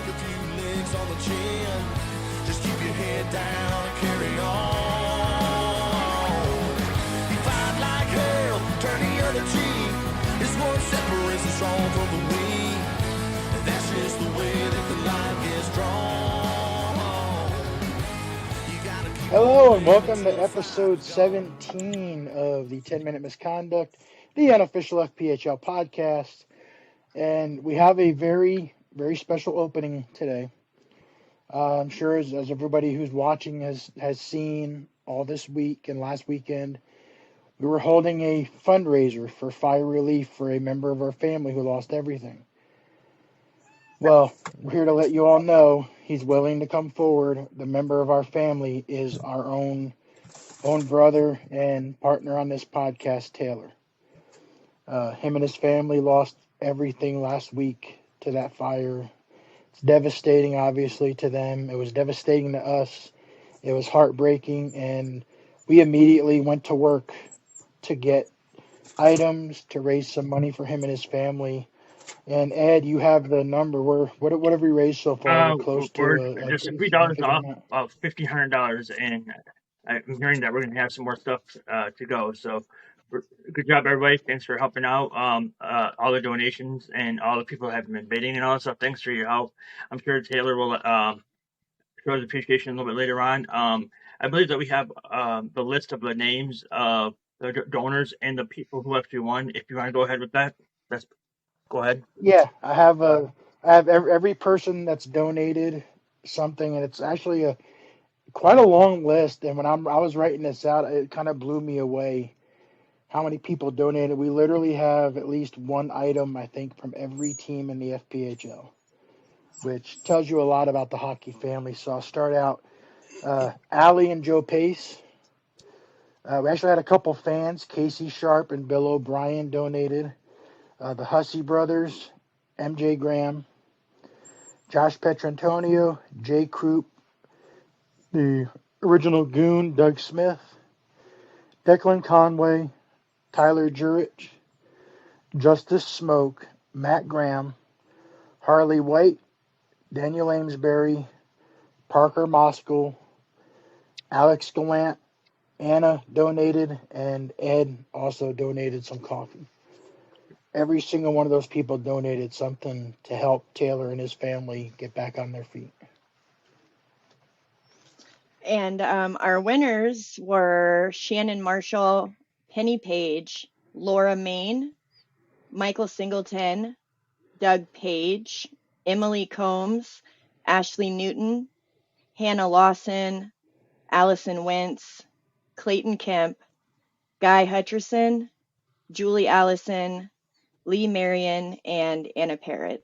a few licks on the chin. Just keep your head down and carry on. You fight like hell, turn the other cheek. It's what separates the strong from the weak. And that's just the way that the line gets drawn. You gotta keep Hello and welcome to episode 17 of the 10-Minute Misconduct, the unofficial FPHL podcast. And we have a very, very special opening today. I'm sure as everybody who's watching has seen all this week and last weekend, we were holding a fundraiser for fire relief for a member of our family who lost everything. Well, we're here to let you all know he's willing to come forward. The member of our family is our own brother and partner on this podcast, Taylor. Him and his family lost everything last week to that fire. It's devastating, obviously, to them. It was devastating to us. It was heartbreaking, and we immediately went to work to get items to raise some money for him and his family. And Ed, you have the number. What have we raised so far? We're close We're to a just pretty $3 significant off amount. of $1,500, and I'm hearing that we're going to have some more stuff to go. So, good job, everybody! Thanks for helping out. All the donations and all the people that have been bidding and all that stuff. Thanks for your help. I'm sure Taylor will show his appreciation a little bit later on. I believe that we have the list of the names of the donors and the people who actually won. If you want to go ahead with that, go ahead. Yeah, I have every person that's donated something, and it's actually quite a long list. And when I was writing this out, it kind of blew me away how many people donated. We literally have at least one item, I think, from every team in the FPHL, which tells you a lot about the hockey family. So I'll start out. Allie and Joe Pace. We actually had a couple fans, Casey Sharp and Bill O'Brien, donated. The Hussey brothers, MJ Graham, Josh Pietrantonio, Jay Croup, the original Goon, Doug Smith, Declan Conway, Tyler Jurich, Justyce Smoke, Matt Graham, Harley White, Daniel Amesbury, Parker Moskell, Alex Gallant, Anna donated, and Ed also donated some coffee. Every single one of those people donated something to help Taylor and his family get back on their feet. And our winners were Shannon Marshall, Penny Page, Laura Main, Michael Singleton, Doug Page, Emily Combs, Ashley Newton, Hannah Lawson, Allison Wentz, Clayton Kemp, Guy Hutcherson, Julie Allison, Lee Marion, and Anna Parrott.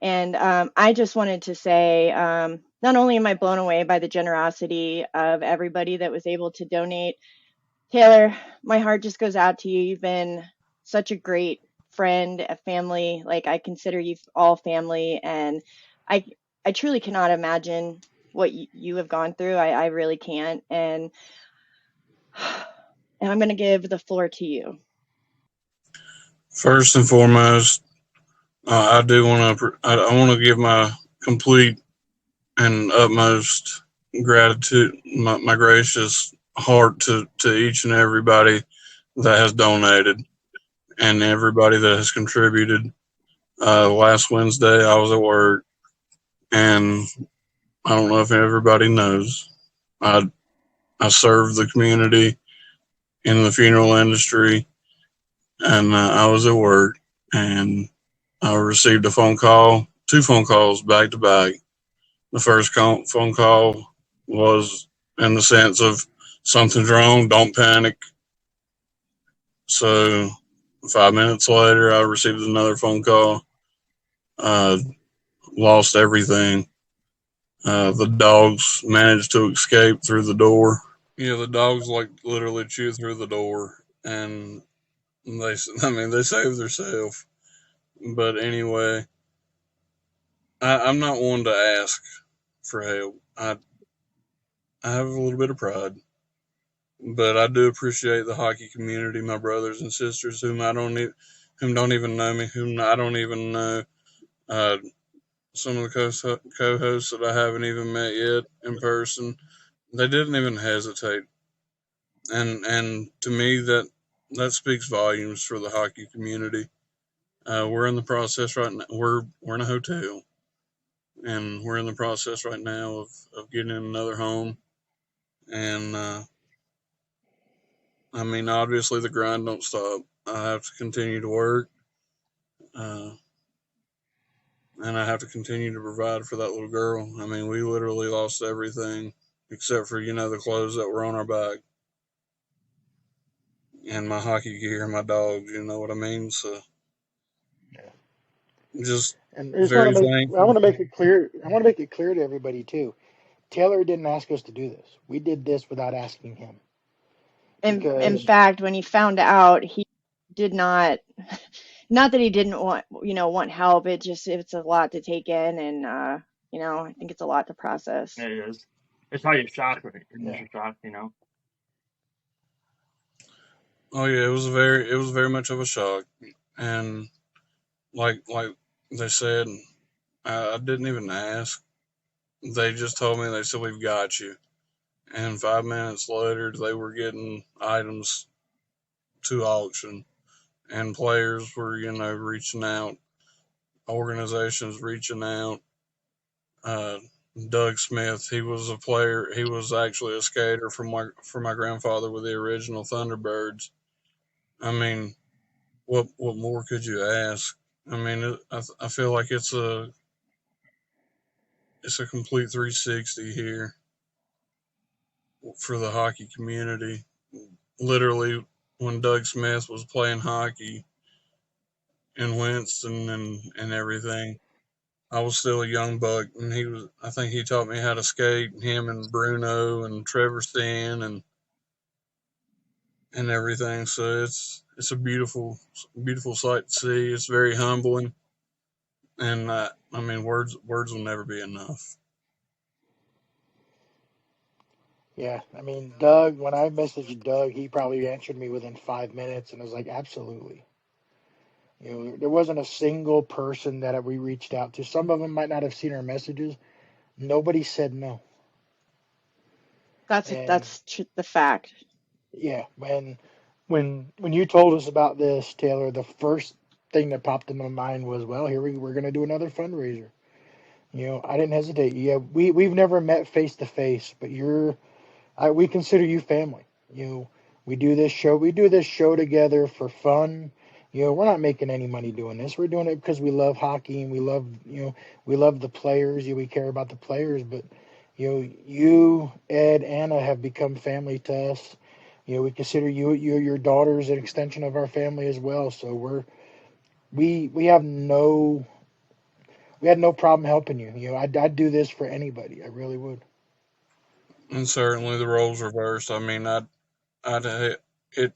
And I just wanted to say, not only am I blown away by the generosity of everybody that was able to donate, Taylor, my heart just goes out to you. You've been such a great friend, a family. Like, I consider you all family, and I truly cannot imagine what you have gone through. I really can't. And I'm going to give the floor to you. First and foremost, I do want to. I want to give my complete and utmost gratitude, my gracious heart to each and everybody that has donated and everybody that has contributed. Last Wednesday, I was at work, and I don't know if everybody knows, I serve the community in the funeral industry, and I was at work, and I received a phone call, 2 phone calls back to back. The first phone call was in the sense of something's wrong, don't panic. So 5 minutes later, I received another phone call. Lost everything. The dogs managed to escape through the door. You know, the dogs literally chew through the door, and they saved themselves. But anyway, I'm not one to ask for help. I have a little bit of pride, but I do appreciate the hockey community, my brothers and sisters whom don't even know me, whom I don't even know. some of the co-hosts that I haven't even met yet in person, they didn't even hesitate. And to me, that speaks volumes for the hockey community. We're in the process right now. We're in a hotel, and we're in the process right now of getting another home. And I mean, obviously, the grind don't stop. I have to continue to work, and I have to continue to provide for that little girl. I mean, we literally lost everything except for the clothes that were on our back and my hockey gear and my dogs. You know what I mean? So just And I just want very to make I thankful. want to make it clear. I want to make it clear to everybody too. Taylor didn't ask us to do this. We did this without asking him In because fact, when he found out, he did not that he didn't want help. It's a lot to take in, and I think it's a lot to process. It is. It's how you shock, yeah, initial shock, you know. Oh yeah, it was very much of a shock, and like they said, I didn't even ask. They just told me, they said, we've got you. And 5 minutes later, they were getting items to auction, and players were, reaching out, organizations reaching out. Uh, Doug Smith, he was a player. He was actually a skater for my grandfather with the original Thunderbirds. I mean, what more could you ask? I mean, I feel like it's a complete 360 here for the hockey community. Literally, when Doug Smith was playing hockey in Winston and everything, I was still a young buck, and I think he taught me how to skate. Him and Bruno and Trevor Steen and everything. So it's a beautiful sight to see. It's very humbling, and I mean, words will never be enough. yeah. I mean, Doug. When I messaged Doug, he probably answered me within 5 minutes, and I was like, absolutely. There wasn't a single person that we reached out to. Some of them might not have seen our messages. Nobody said no. That's And the fact. yeah, when you told us about this, Taylor, the first thing that popped in my mind was, well, we're going to do another fundraiser. I didn't hesitate. Yeah, we've never met face to face, but we consider you family. We do this show together for fun. We're not making any money doing this. We're doing it because we love hockey and we love the players. We care about the players, but you, Ed, Anna have become family to us. We consider your daughter as an extension of our family as well. So we had no problem helping you. I'd do this for anybody. I really would. And certainly the roles reversed. I mean, it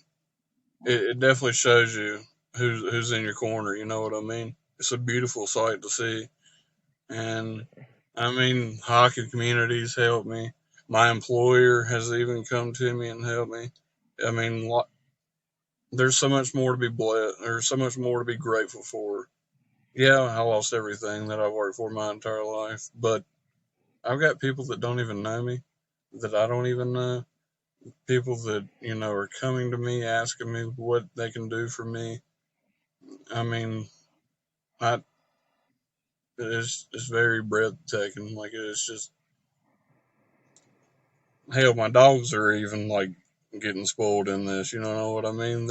it definitely shows you who's in your corner. You know what I mean? It's a beautiful sight to see, and I mean, hockey communities help me. My employer has even come to me and helped me. I mean, there's so much more to be blessed. There's so much more to be grateful for. Yeah, I lost everything that I've worked for my entire life, but I've got people that don't even know me, that I don't even know. People that are coming to me asking me what they can do for me. I mean, I it's very breathtaking. Like, it's just, hell, my dogs are even like getting spoiled in this. You know what I mean?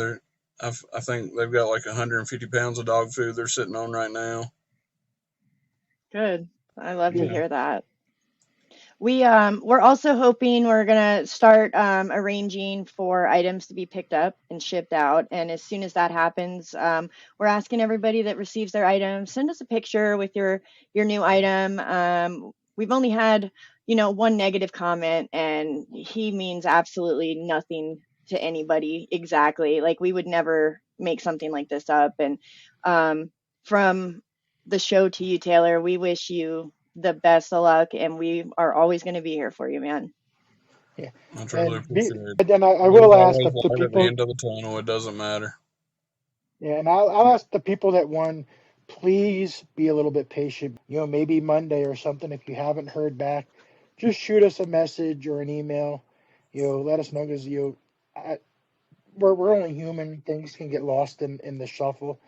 I think they've got like 150 pounds of dog food they're sitting on right now. Good. I love to Yeah. hear that. We're also hoping we're gonna start arranging for items to be picked up and shipped out. And as soon as that happens, we're asking everybody that receives their item, send us a picture with your new item. We've only had one negative comment, and he means absolutely nothing to anybody. Exactly, like we would never make something like this up. And from the show to you, Taylor, we wish you the best of luck, and we are always going to be here for you, man. Yeah. I truly appreciate it. But then I There's will ask always the light at the people. end of the tunnel. It doesn't matter. Yeah, and I'll ask the people that won. please be a little bit patient. Maybe Monday or something. If you haven't heard back, just shoot us a message or an email. Let us know, because we're only human. Things can get lost in the shuffle,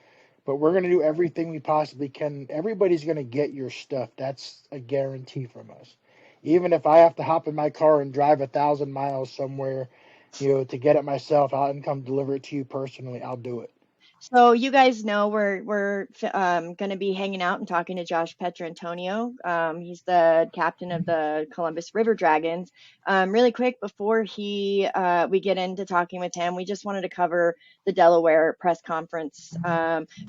but we're gonna do everything we possibly can. Everybody's gonna get your stuff. That's a guarantee from us. Even if I have to hop in my car and drive 1,000 miles somewhere, to get it myself out and come deliver it to you personally, I'll do it. So you guys know we're going to be hanging out and talking to Josh Pietrantonio. He's the captain of the Columbus River Dragons. Really quick before we get into talking with him, we just wanted to cover the Delaware press conference.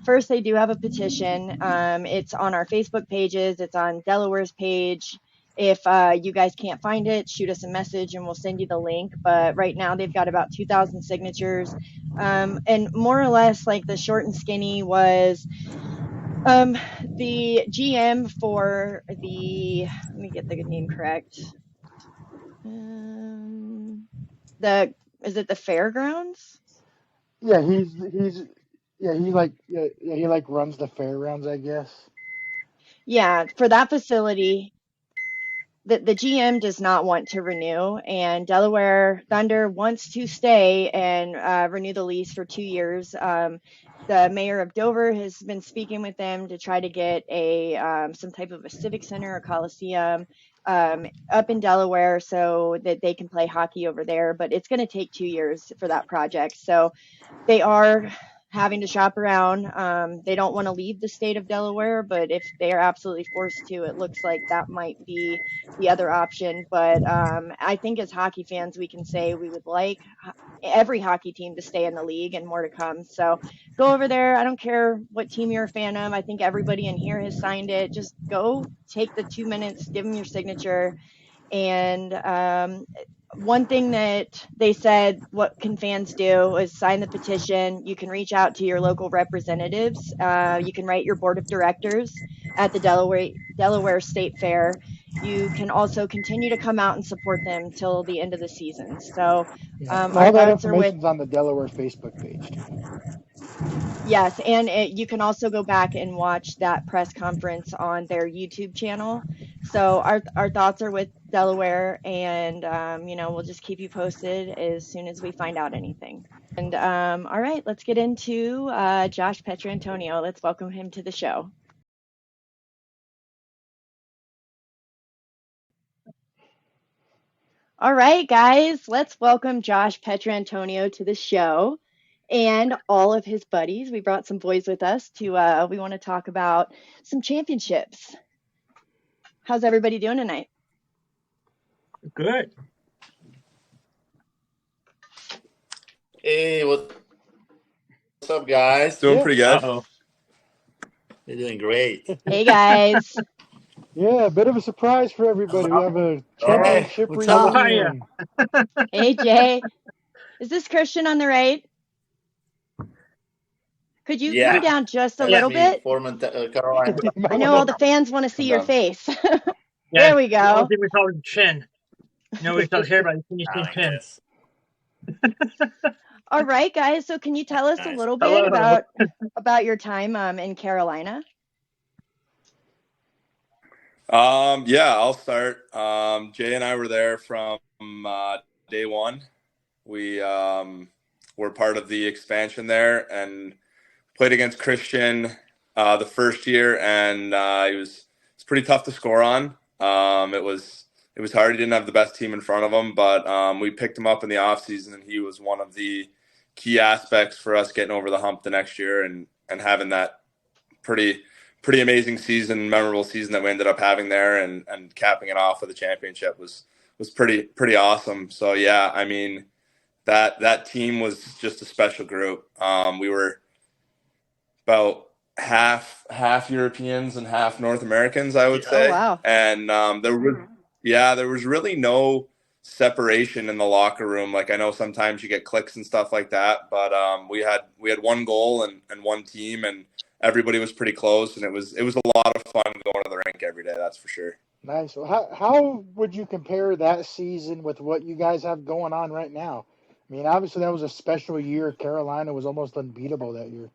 First, they do have a petition. It's on our Facebook pages. It's on Delaware's page. If you guys can't find it, shoot us a message and we'll send you the link. But right now they've got about 2,000 signatures. And more or less, like, the short and skinny was the GM for let me get the name correct. Is it the fairgrounds? Yeah, he runs the fairgrounds, I guess. Yeah, for that facility. The GM does not want to renew, and Delaware Thunder wants to stay and renew the lease for 2 years. The mayor of Dover has been speaking with them to try to get some type of a civic center or coliseum up in Delaware so that they can play hockey over there. But it's going to take 2 years for that project. So they are having to shop around. They don't want to leave the state of Delaware, but if they are absolutely forced to, it looks like that might be the other option. But I think as hockey fans, we can say we would like every hockey team to stay in the league and more to come. So go over there. I don't care what team you're a fan of. I think everybody in here has signed it. Just go take the 2 minutes, give them your signature. And one thing that they said, what can fans do, is sign the petition. You can reach out to your local representatives. You can write your board of directors at the Delaware State Fair. You can also continue to come out and support them till the end of the season. So all that information's on the Delaware Facebook page too. Yes, and you can also go back and watch that press conference on their YouTube channel. So our thoughts are with Delaware, and we'll just keep you posted as soon as we find out anything. And all right, let's get into Josh Pietrantonio. Let's welcome him to the show. All right, guys, let's welcome Josh Pietrantonio to the show and all of his buddies. We brought some boys with us we want to talk about some championships. How's everybody doing tonight? Good. Hey, what's up, guys? Doing pretty good. Uh-oh. You're doing great. Hey, guys. Yeah, a bit of a surprise for everybody. We have a championship what's up? reunion. Hey, Jay. Is this Christian on the right? Could you come down just a little bit? Carolina. I know all the fans want to see your face. Yeah, there we go. I think we saw the chin. We saw the hair, but you see pin. All right, guys. So can you tell us a little bit about your time in Carolina? Yeah, I'll start. Jay and I were there from day one. We were part of the expansion there and played against Christian the first year, and it's pretty tough to score on. It was hard. He didn't have the best team in front of him, but we picked him up in the offseason, and he was one of the key aspects for us getting over the hump the next year and having that pretty amazing season, memorable season that we ended up having there, and capping it off with a championship was pretty awesome. So yeah, I mean, that team was just a special group. We were about half Europeans and half North Americans, I would say. Oh, wow. And there was really no separation in the locker room. Like, I know sometimes you get cliques and stuff like that, but we had one goal and one team, and everybody was pretty close, and it was a lot of fun going to the rink every day, that's for sure. Nice. Well, how would you compare that season with what you guys have going on right now? I mean, obviously that was a special year. Carolina was almost unbeatable that year.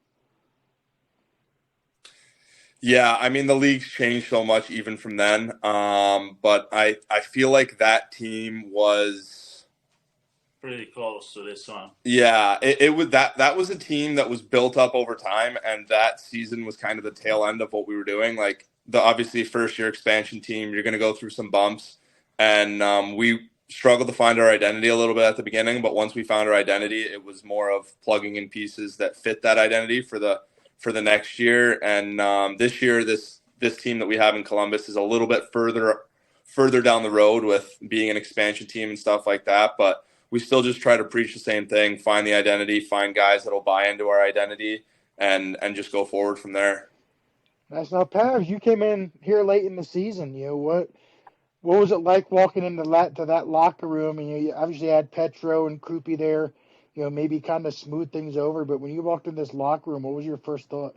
Yeah, I mean the league's changed so much even from then. But I feel like that team was pretty close to this one. Yeah, it was that was a team that was built up over time, and that season was kind of the tail end of what we were doing. Like the obviously first year expansion team, you're going to go through some bumps, and we struggled to find our identity a little bit at the beginning. But once we found our identity, it was more of plugging in pieces that fit that identity for the next year. And this year, this team that we have in Columbus is a little bit further down the road with being an expansion team and stuff like that, but we still just try to preach the same thing, find the identity, find guys that'll buy into our identity, and just go forward from there. That's not Pav. You came in here late in the season. What was it like walking into that locker room? And you obviously had Petro and Krupi there, maybe kind of smooth things over. But when you walked in this locker room, what was your first thought?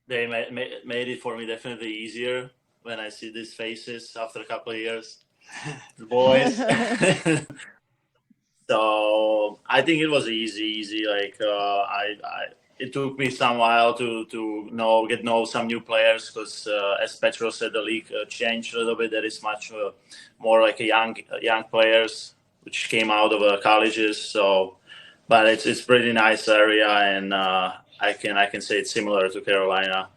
They made it for me definitely easier when I see these faces after a couple of years. The boys. So I think it was easy. Like it took me some while to get know some new players because as Petro said, the league changed a little bit. There is much more like a young players which came out of colleges. So, but it's pretty nice area, and I can say it's similar to Carolina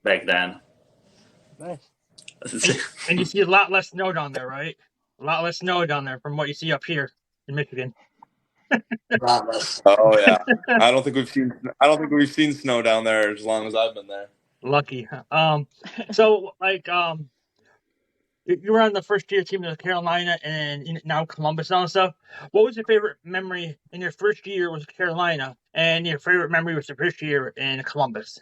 back then. Nice. And you see a lot less snow down there, right? A lot less snow down there from what you see up here in Michigan. A lot less. Oh yeah, I don't think we've seen snow down there as long as I've been there. Lucky. So like you were on the first year team of Carolina and now Columbus and stuff. What was your favorite memory in your first year with Carolina, and your favorite memory was the first year in Columbus?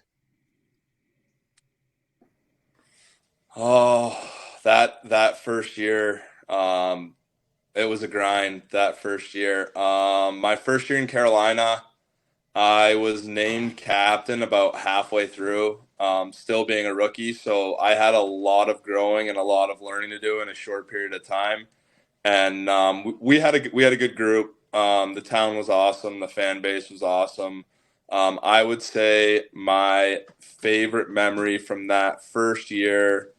Oh, that first year, it was a grind. That first year, my first year in Carolina, I was named captain about halfway through, still being a rookie. So I had a lot of growing and a lot of learning to do in a short period of time. And we had a good group. The town was awesome. The fan base was awesome. I would say my favorite memory from that first year.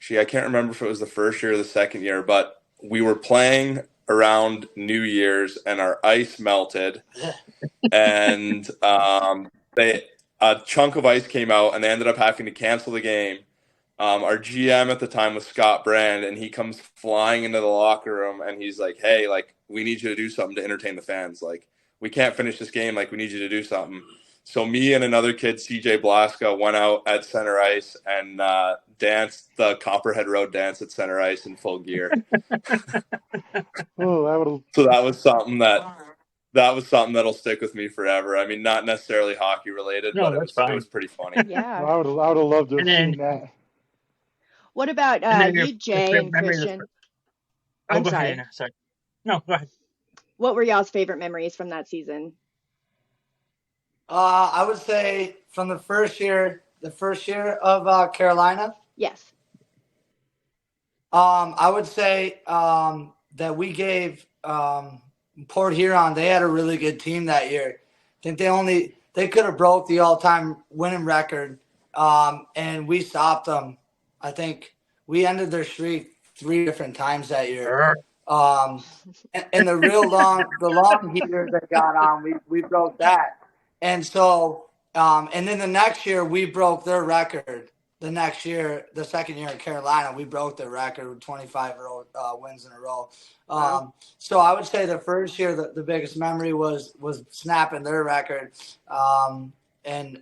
I can't remember if it was the first year or the second year, but we were playing around New Year's and our ice melted, and a chunk of ice came out, and they ended up having to cancel the game. Our GM at the time was Scott Brand, and he comes flying into the locker room, and he's like, "Hey, like, we need you to do something to entertain the fans. Like, we can't finish this game. Like, we need you to do something." So me and another kid, CJ Blaska, went out at center ice and danced the Copperhead Road dance at center ice in full gear. Oh, So that was something that'll stick with me forever. I mean, not necessarily hockey related, No, but it was pretty funny. Yeah. I would have loved to have And then- seen that. What about your you, Jay favorite and memory was- Christian? Oh, I'm go sorry. ahead, Anna. Sorry. No, go ahead. What were y'all's favorite memories from that season? I would say from the first year of Carolina. Yes. I would say that we gave Port Huron. They had a really good team that year. I think they could have broke the all-time winning record, and we stopped them. I think we ended their streak 3 different times that year. And the long heater that got on, we broke that. And so, and then the next year we broke their record. The next year, the second year in Carolina, we broke their record with 25 wins in a row. So I would say the first year, the biggest memory was snapping their record, and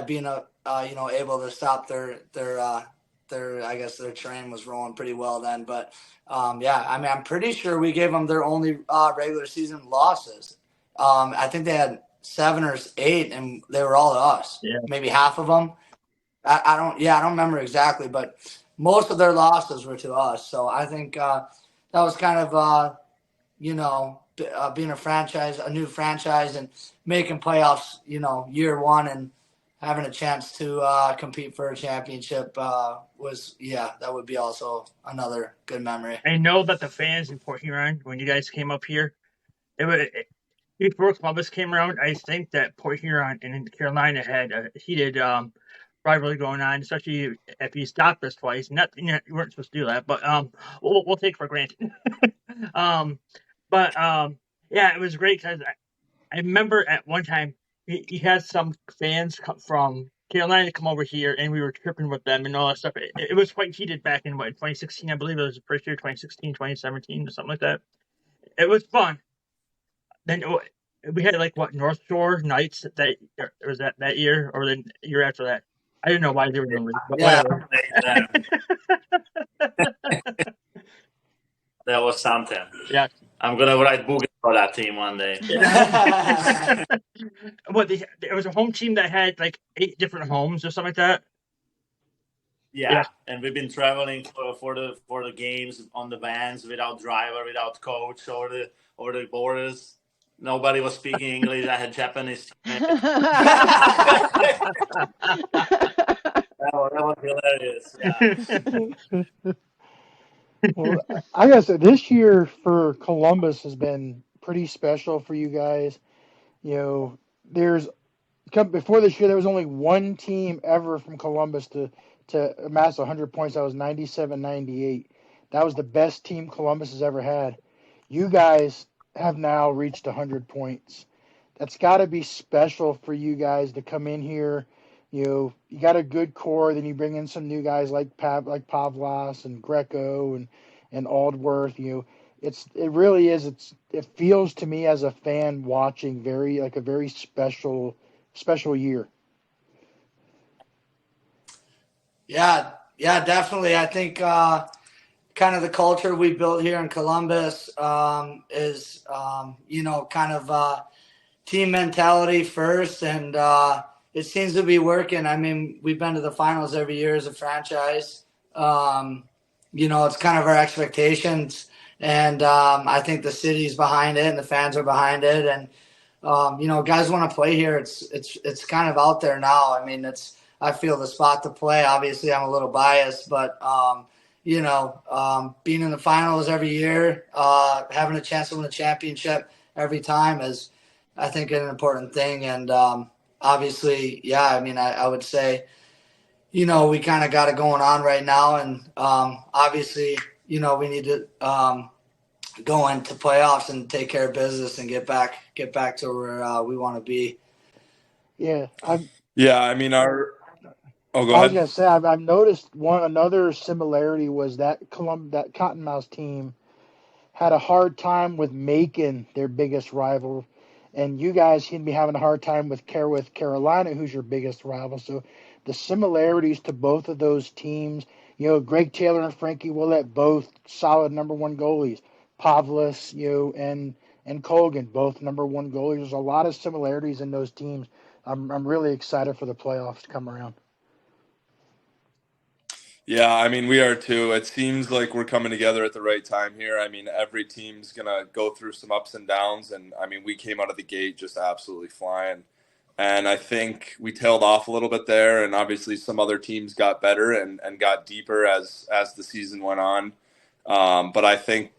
being able to stop their I guess their train was rolling pretty well then. But I mean, I'm pretty sure we gave them their only regular season losses. I think they had 7 or 8, and they were all to us. Yeah. Maybe half of them. I don't remember exactly, but most of their losses were to us. So I think that was kind of being a new franchise and making playoffs, year one and having a chance to compete for a championship that would be also another good memory. I know that the fans in Port Huron, when you guys came up here, before Columbus came around, I think that Port Huron and Carolina had a heated rivalry going on, especially if you stopped us twice. Not you weren't supposed to do that, but we'll take it for granted. um, but yeah, it was great because I remember at one time he had some fans come from Carolina come over here, and we were tripping with them and all that stuff. It was quite heated back in 2016, I believe it was the first year, 2016, 2017, or something like that. It was fun. Then we had like what North Shore Nights that was that year or the year after that. I didn't know why they were numbered, but Yeah. whatever. That was something. Yeah. I'm gonna write books for that team one day. What it was a home team that had like 8 different homes or something like that. Yeah, and we've been traveling for the games on the vans without driver, without coach over the borders. Nobody was speaking English. I had Japanese. That was hilarious. Yeah. Well, I gotta say, this year for Columbus has been pretty special for you guys. You know, before this year, there was only one team ever from Columbus to amass 100 points. That was 97-98. That was the best team Columbus has ever had. You guys have now reached 100 points. That's got to be special for you guys to come in here. You got a good core. Then you bring in some new guys like Pavlas and Greco and Aldworth. It really is. It feels to me as a fan watching a very special year. Yeah, definitely. I think kind of the culture we built here in Columbus is, kind of team mentality first, and it seems to be working. I mean, we've been to the finals every year as a franchise. It's kind of our expectations, and I think the city's behind it and the fans are behind it, and guys want to play here. It's kind of out there now. I mean, I feel the spot to play. Obviously, I'm a little biased, but being in the finals every year, having a chance to win a championship every time is, I think, an important thing. And obviously, yeah, I mean, I would say, we kind of got it going on right now, and obviously, we need to go into playoffs and take care of business and get back to where we want to be. Yeah, I mean, go ahead. I was gonna say I've noticed another similarity was that that Cottonmouth team had a hard time with Macon, their biggest rival, and you guys seem to be having a hard time with Carolina, who's your biggest rival. So the similarities to both of those teams, Greg Taylor and Frankie Willett, both solid number 1 goalies. Pavlis, and Colgan, both number 1 goalies. There's a lot of similarities in those teams. I'm really excited for the playoffs to come around. Yeah, I mean, we are too. It seems like we're coming together at the right time here. I mean, every team's going to go through some ups and downs. And I mean, we came out of the gate just absolutely flying. And I think we tailed off a little bit there. And obviously some other teams got better and got deeper as the season went on. But I think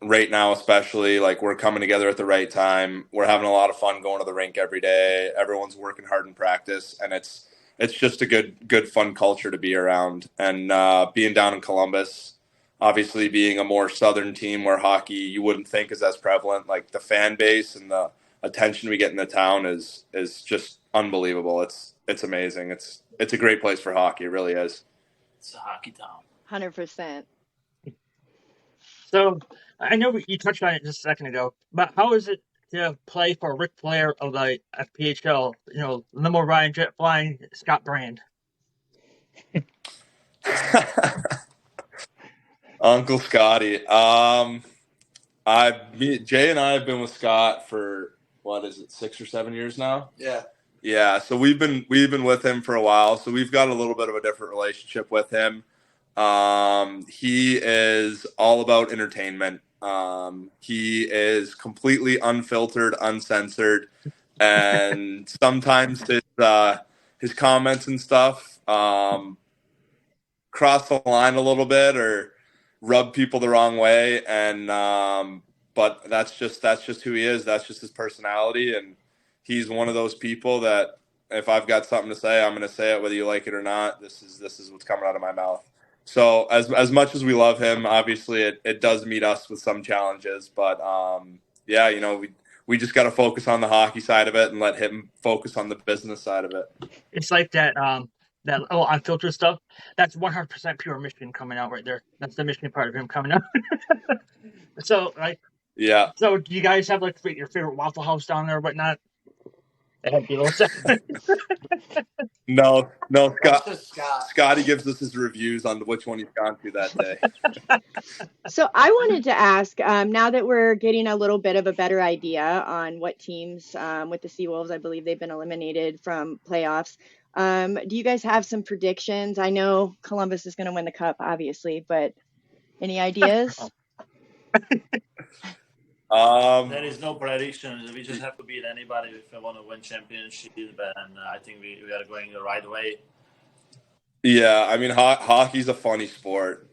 right now, especially, like, we're coming together at the right time. We're having a lot of fun going to the rink every day. Everyone's working hard in practice. And it's just a good fun culture to be around. And being down in Columbus, obviously being a more southern team where hockey you wouldn't think is as prevalent, like the fan base and the attention we get in the town is just unbelievable. It's amazing. It's a great place for hockey. It really is. It's a hockey town. 100%. So I know you touched on it just a second ago, but how is it to play for Ric Flair of the FPHL? Limo Ryan, jet flying, Scott Brand. Uncle Scotty. Jay and I have been with Scott for 6 or 7 years now. Yeah. So we've been with him for a while. So we've got a little bit of a different relationship with him. He is all about entertainment. He is completely unfiltered, uncensored, and sometimes his comments and stuff cross the line a little bit or rub people the wrong way. And but that's just who he is. That's just his personality, and he's one of those people that if I've got something to say, I'm going to say it whether you like it or not. This is what's coming out of my mouth. So as much as we love him, obviously it does meet us with some challenges, but yeah, you know, we just got to focus on the hockey side of it and let him focus on the business side of it. It's like that that little unfiltered stuff. That's 100% pure Michigan coming out right there. That's the Michigan part of him coming out. So like, yeah. So do you guys have like your favorite Waffle House down there or whatnot? No, That's just Scott. Scotty gives us his reviews on which one he's gone to that day. So I wanted to ask, now that we're getting a little bit of a better idea on what teams with the Seawolves, I believe they've been eliminated from playoffs. Do you guys have some predictions? I know Columbus is going to win the cup, obviously, but any ideas? There is no predictions. We just have to beat anybody if we want to win championship, and I think we are going the right way. Yeah, I mean, hockey's a funny sport.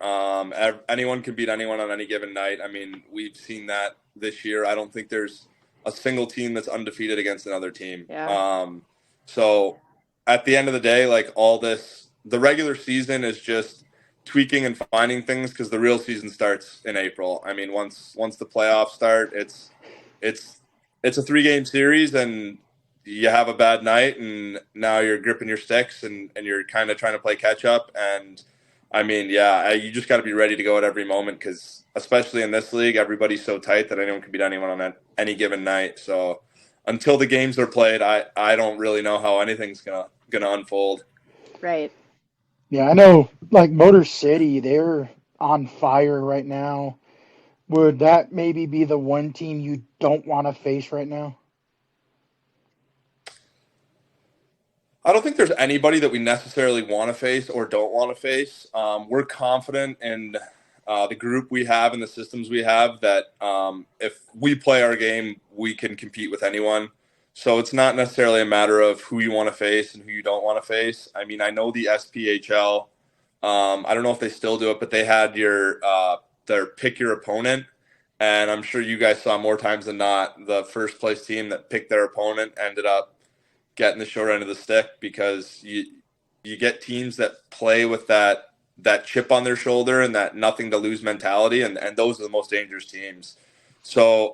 Anyone can beat anyone on any given night. I mean, we've seen that this year. I don't think there's a single team that's undefeated against another team. Yeah. So at the end of the day, like the regular season is just tweaking and finding things because the real season starts in April. I mean, once the playoffs start, it's a 3-game series, and you have a bad night, and now you're gripping your sticks, and you're kind of trying to play catch up. And I mean, yeah, you just got to be ready to go at every moment because, especially in this league, everybody's so tight that anyone can beat anyone on any given night. So until the games are played, I don't really know how anything's gonna unfold. Right. Yeah, I know, like Motor City, they're on fire right now. Would that maybe be the one team you don't want to face right now? I don't think there's anybody that we necessarily want to face or don't want to face. We're confident in the group we have and the systems we have that if we play our game, we can compete with anyone. So it's not necessarily a matter of who you want to face and who you don't want to face. I mean, I know the SPHL. I don't know if they still do it, but they had their pick your opponent. And I'm sure you guys saw more times than not, the first place team that picked their opponent ended up getting the short end of the stick because you get teams that play with that chip on their shoulder and that nothing to lose mentality, and those are the most dangerous teams. So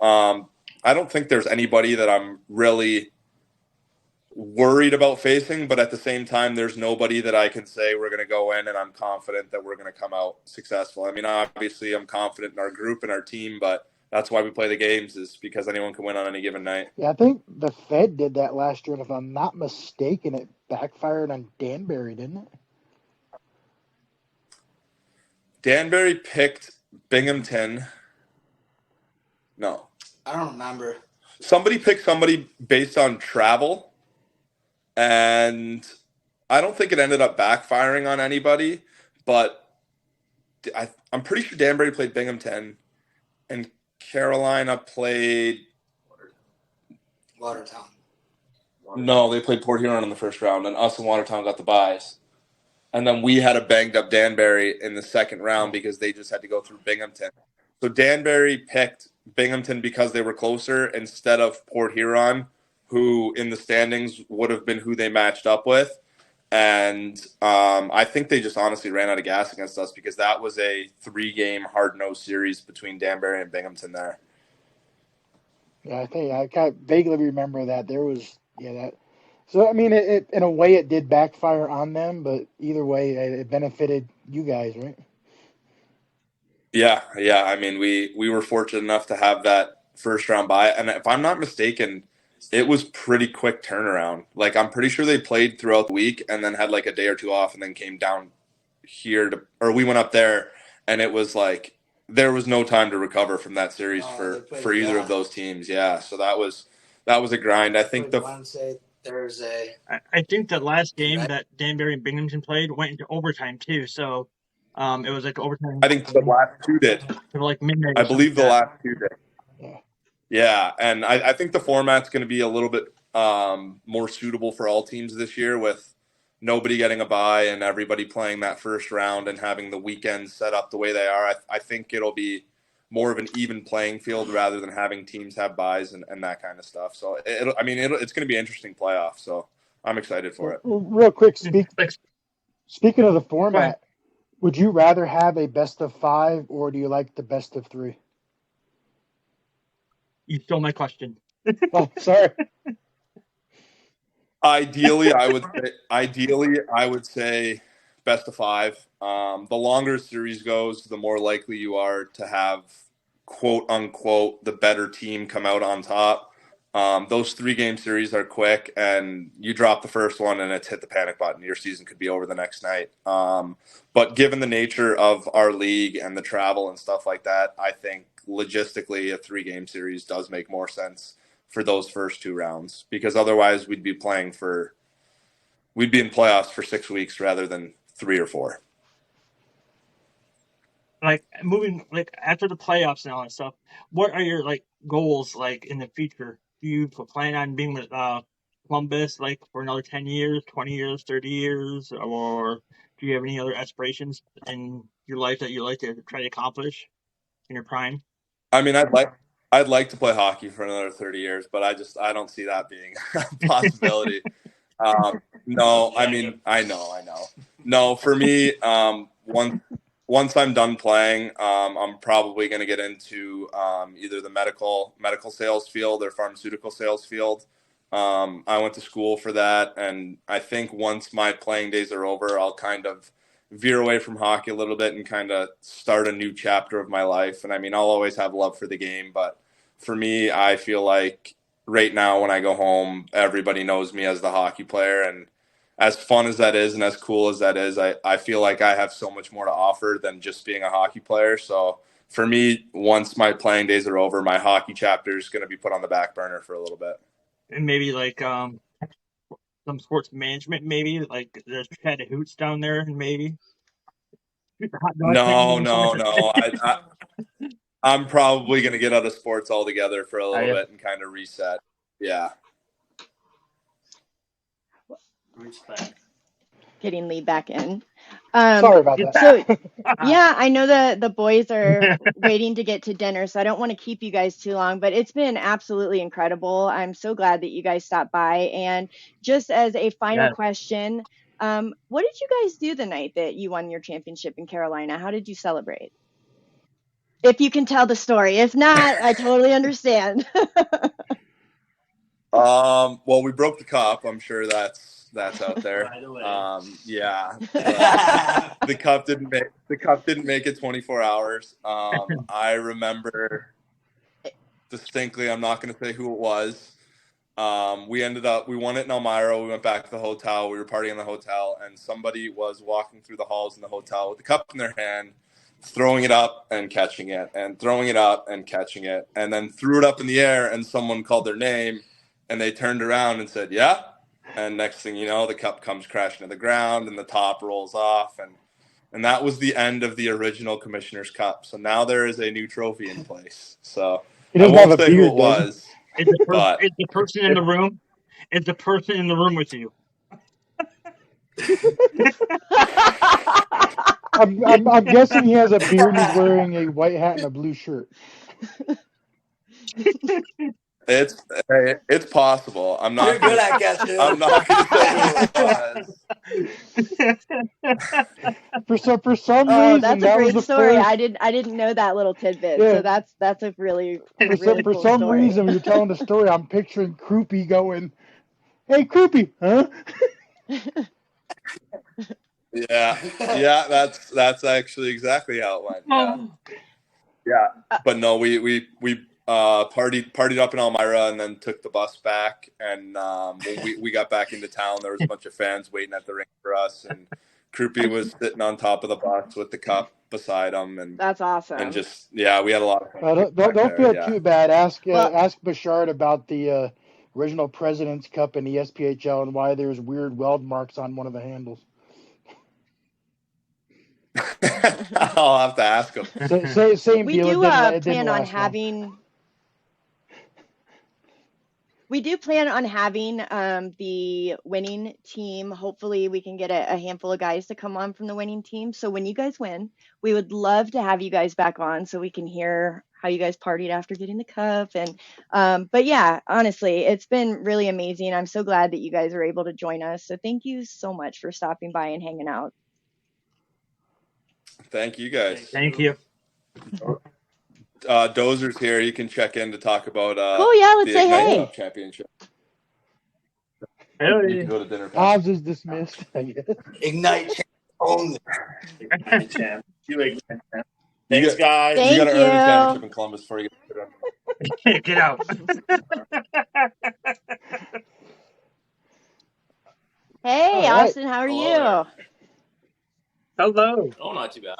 I don't think there's anybody that I'm really worried about facing, but at the same time, there's nobody that I can say we're going to go in and I'm confident that we're going to come out successful. I mean, obviously I'm confident in our group and our team, but that's why we play the games, is because anyone can win on any given night. Yeah, I think the Fed did that last year, and if I'm not mistaken, it backfired on Danbury, didn't it? Danbury picked Binghamton. No. I don't remember. Somebody picked somebody based on travel, and I don't think it ended up backfiring on anybody, but I'm pretty sure Danbury played Binghamton, and Carolina played Watertown. No, they played Port Huron in the first round, and us and Watertown got the byes. And then we had a banged up Danbury in the second round because they just had to go through Binghamton. So Danbury picked Binghamton because they were closer instead of Port Huron, who in the standings would have been who they matched up with. And I think they just honestly ran out of gas against us because that was a 3-game hard-nosed series between Danbury and Binghamton there. Yeah, I think I kind of vaguely remember that. There was, that. So, I mean, it in a way it did backfire on them, but either way, it benefited you guys, right? Yeah. I mean, we were fortunate enough to have that first round bye, and if I'm not mistaken, it was pretty quick turnaround. Like, I'm pretty sure they played throughout the week and then had like a day or two off and then came down here or we went up there, and it was like there was no time to recover from that series for either of those teams. Yeah, so that was a grind. I think Wednesday, Thursday. I think the last game that Danbury and Binghamton played went into overtime too. So it was like overtime. I think the last two did. Like midnight. I believe the last two did. Yeah. Yeah, and I think the format's going to be a little bit more suitable for all teams this year, with nobody getting a bye and everybody playing that first round and having the weekends set up the way they are. I think it'll be more of an even playing field rather than having teams have buys and that kind of stuff. So it's going to be an interesting playoff. So I'm excited for it. Well, real quick, Thanks. speaking of the Go ahead. format, would you rather have a best of 5 or do you like the best of 3? You stole my question. Oh, sorry. Ideally, I would say best of 5. The longer series goes, the more likely you are to have quote unquote the better team come out on top. Those 3-game series are quick, and you drop the first one and it's hit the panic button. Your season could be over the next night. But given the nature of our league and the travel and stuff like that, I think logistically a 3-game series does make more sense for those first 2 rounds, because otherwise we'd be in playoffs for 6 weeks rather than 3 or 4. Like moving, like after the playoffs and all that stuff, what are your like goals like in the future? Do you plan on being with Columbus like for another 10 years, 20 years, 30 years, or do you have any other aspirations in your life that you like to try to accomplish in your prime? I mean, I'd like to play hockey for another 30 years, but I don't see that being a possibility. No, I mean, I know. No, for me, once I'm done playing, I'm probably going to get into either the medical sales field or pharmaceutical sales field. I went to school for that, and I think once my playing days are over, I'll kind of veer away from hockey a little bit and kind of start a new chapter of my life. And I mean, I'll always have love for the game, but for me, I feel like right now when I go home, everybody knows me as the hockey player, and as fun as that is and as cool as that is, I feel like I have so much more to offer than just being a hockey player. So for me, once my playing days are over, my hockey chapter is going to be put on the back burner for a little bit. And maybe like some sports management, maybe like there's Chattahoochee down there, maybe. No. I'm probably going to get out of sports altogether for a little bit and kind of reset. Yeah. Respect. Getting Lee back in. Sorry about that. So, yeah, I know the boys are waiting to get to dinner, so I don't want to keep you guys too long, but it's been absolutely incredible. I'm so glad that you guys stopped by. And just as a final question, what did you guys do the night that you won your championship in Carolina? How did you celebrate? If you can tell the story. If not, I totally understand. Well, we broke the cup. I'm sure that's out there. Yeah. The cup didn't make it 24 hours. I remember distinctly. I'm not going to say who it was. We won it in Elmira. We went back to the hotel. We were partying in the hotel, and somebody was walking through the halls in the hotel with the cup in their hand, throwing it up and catching it, and throwing it up and catching it, and then threw it up in the air, and someone called their name, and they turned around and said, "Yeah." And next thing you know, the cup comes crashing to the ground, and the top rolls off, and that was the end of the original Commissioner's Cup. So now there is a new trophy in place. So I won't say who it was. Is the person in the room? Is the person in the room with you? I'm guessing he has a beard and he's wearing a white hat and a blue shirt. It's possible. I'm not. You're good at guessing. I'm not going to say who it was. For some reason, that's a great story. I didn't know that little tidbit. Yeah. So that's a really cool for some story. reason, when you're telling the story, I'm picturing Croupy going, "Hey, Croupy, huh?" Yeah, that's actually exactly how it went. Yeah. But no, we partied up in Elmira and then took the bus back, and when we got back into town, there was a bunch of fans waiting at the rink for us, and Croupy was sitting on top of the bus with the cup beside him, and that's awesome. And just we had a lot of fun. Don't feel too bad. Ask Bouchard about the original President's Cup in the SPHL and why there's weird weld marks on one of the handles. I'll have to ask him. Same we deal. Do plan on having. We do plan on having the winning team. Hopefully we can get a handful of guys to come on from the winning team. So when you guys win, we would love to have you guys back on so we can hear how you guys partied after getting the cup. And but yeah, honestly, it's been really amazing. I'm so glad that you guys are able to join us. So thank you so much for stopping by and hanging out. Thank you guys. Thank you. Dozer's here. You can check in to talk about Cool, yeah, let's the say Ignite hey. Cup championship. Hey. You can go to dinner. Ours is dismissed, I guess. Ignite champ only. Ignite champ. You Ignite champ. Thanks, guys. Thank You got to earn a you. championship in Columbus before you get Get out. Hey, All right. Austin, how are Hello you? Hello. Oh, not too bad.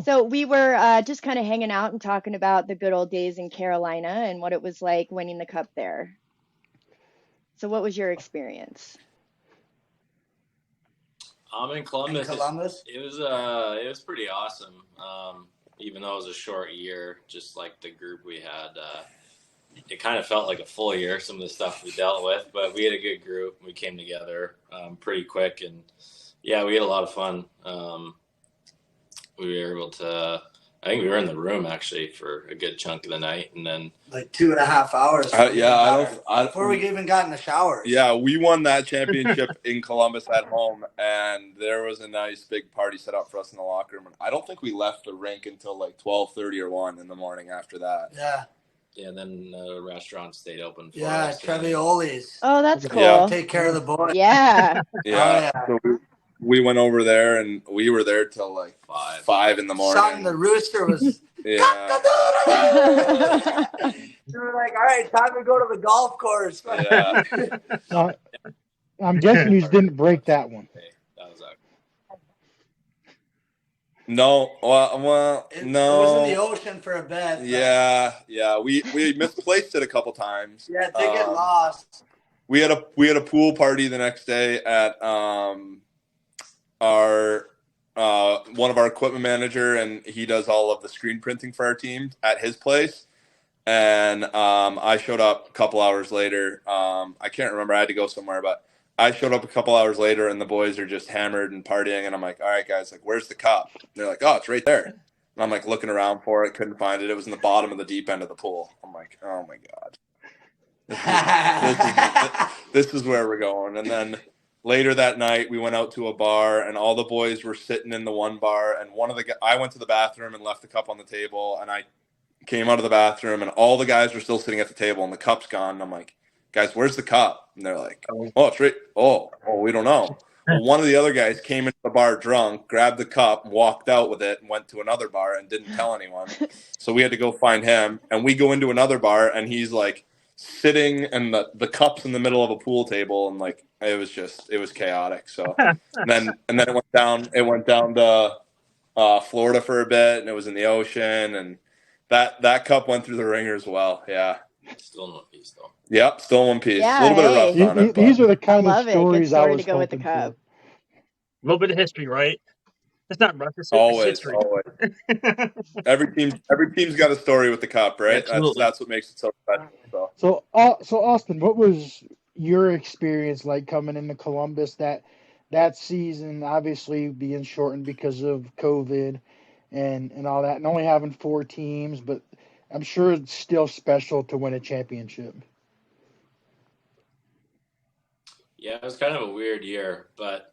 So we were just kind of hanging out and talking about the good old days in Carolina and what it was like winning the cup there. So what was your experience? I'm in Columbus. In Columbus? It was pretty awesome. Even though it was a short year, just like the group we had, it kind of felt like a full year, some of the stuff we dealt with, but we had a good group. We came together pretty quick, and yeah, we had a lot of fun. We were able to, I think we were in the room actually for a good chunk of the night, and then Like 2.5 hours. Before we even got in the shower. Yeah, we won that championship in Columbus at home, and there was a nice big party set up for us in the locker room. And I don't think we left the rink until like 12:30 or 1 in the morning after that. Yeah. Yeah, then the restaurant stayed open for Yeah, us. Trevioli's. Oh, that's cool. Yeah. Take care of the boys. Yeah. Yeah. Oh, So we went over there, and we were there till like 5 in the morning. Son, the rooster was. Yeah. We were like, all right, time to go to the golf course. Yeah. I'm guessing you didn't break that one. That was No. Well, It no. was in the ocean for a bit. but- Yeah. We misplaced it a couple times. Yeah, they get lost. We had a pool party the next day at our one of our equipment manager, and he does all of the screen printing for our team at his place. And I showed up a couple hours later. I can't remember. I had to go somewhere, but I showed up a couple hours later, and the boys are just hammered and partying. And I'm like, all right, guys, like, where's the cup? And they're like, oh, it's right there. And I'm like looking around for it, couldn't find it. It was in the bottom of the deep end of the pool. I'm like, oh my God. This is where we're going. And then later that night, we went out to a bar, and all the boys were sitting in the one bar. And I went to the bathroom and left the cup on the table, and I came out of the bathroom, and all the guys were still sitting at the table, and the cup's gone. And I'm like, guys, where's the cup? And they're like, oh, it's right. Oh, we don't know. Well, one of the other guys came into the bar drunk, grabbed the cup, walked out with it, and went to another bar and didn't tell anyone. So we had to go find him, and we go into another bar, and he's like sitting, and the cup's in the middle of a pool table, and like it was chaotic. So and then it went down to Florida for a bit, and it was in the ocean, and that cup went through the ringer as well. Yeah. still in one piece though. Yep, still in one piece. Yeah, a little bit of hey. rust on it. These are the kind Love of it. Good stories I story was to go with the hoping cup. for. A little bit of history, right? It's not rough. It's Always. history. Every team's got a story with the cup, right? Absolutely. That's what makes it so special. So Austin, what was your experience like coming into Columbus that season? Obviously being shortened because of COVID and all that, and only having 4 teams, but I'm sure it's still special to win a championship. Yeah, it was kind of a weird year, but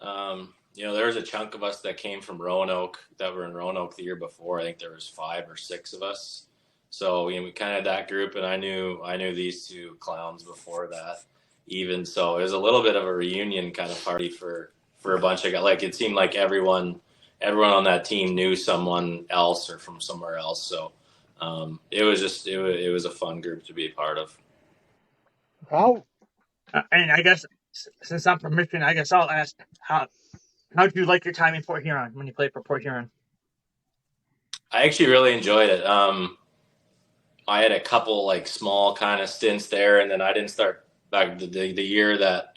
there was a chunk of us that came from Roanoke that were in Roanoke the year before. I think there was 5 or 6 of us. So we kind of had that group, and I knew these 2 clowns before that even. So it was a little bit of a reunion kind of party for a bunch of guys. Like it seemed like everyone on that team knew someone else or from somewhere else. So it was a fun group to be a part of. How? And I guess since I'm from Michigan, I guess I'll ask how did you like your time in Port Huron when you played for Port Huron? I actually really enjoyed it. I had a couple like small kind of stints there, and then I didn't start back the year that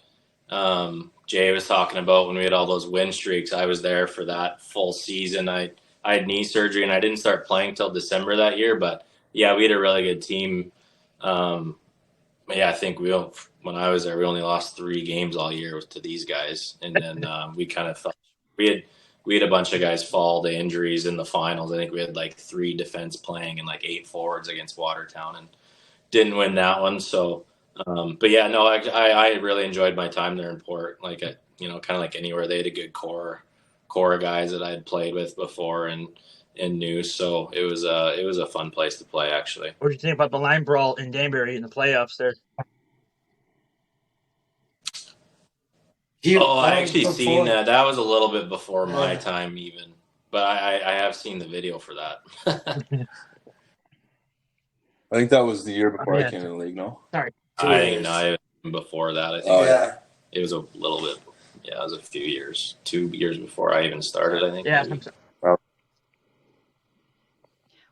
Jay was talking about when we had all those win streaks. I was there for that full season. I had knee surgery, and I didn't start playing till December that year. But yeah, we had a really good team. I think when I was there, we only lost 3 games all year to these guys, and then we kind of thought we we had a bunch of guys fall to injuries in the finals. I think we had like 3 defense playing and like 8 forwards against Watertown, and didn't win that one. So, but yeah, no, I really enjoyed my time there in Port. Like, kind of like anywhere, they had a good core of guys that I had played with before and knew. So it was a fun place to play, actually. What did you think about the line brawl in Danbury in the playoffs there? I actually seen that. That was a little bit before my time even, but I have seen the video for that. I think that was the year before I came in the league. No, sorry, I think no, before that. I think it was a little bit. Yeah, it was a few years, 2 years before I even started. I think. Yeah.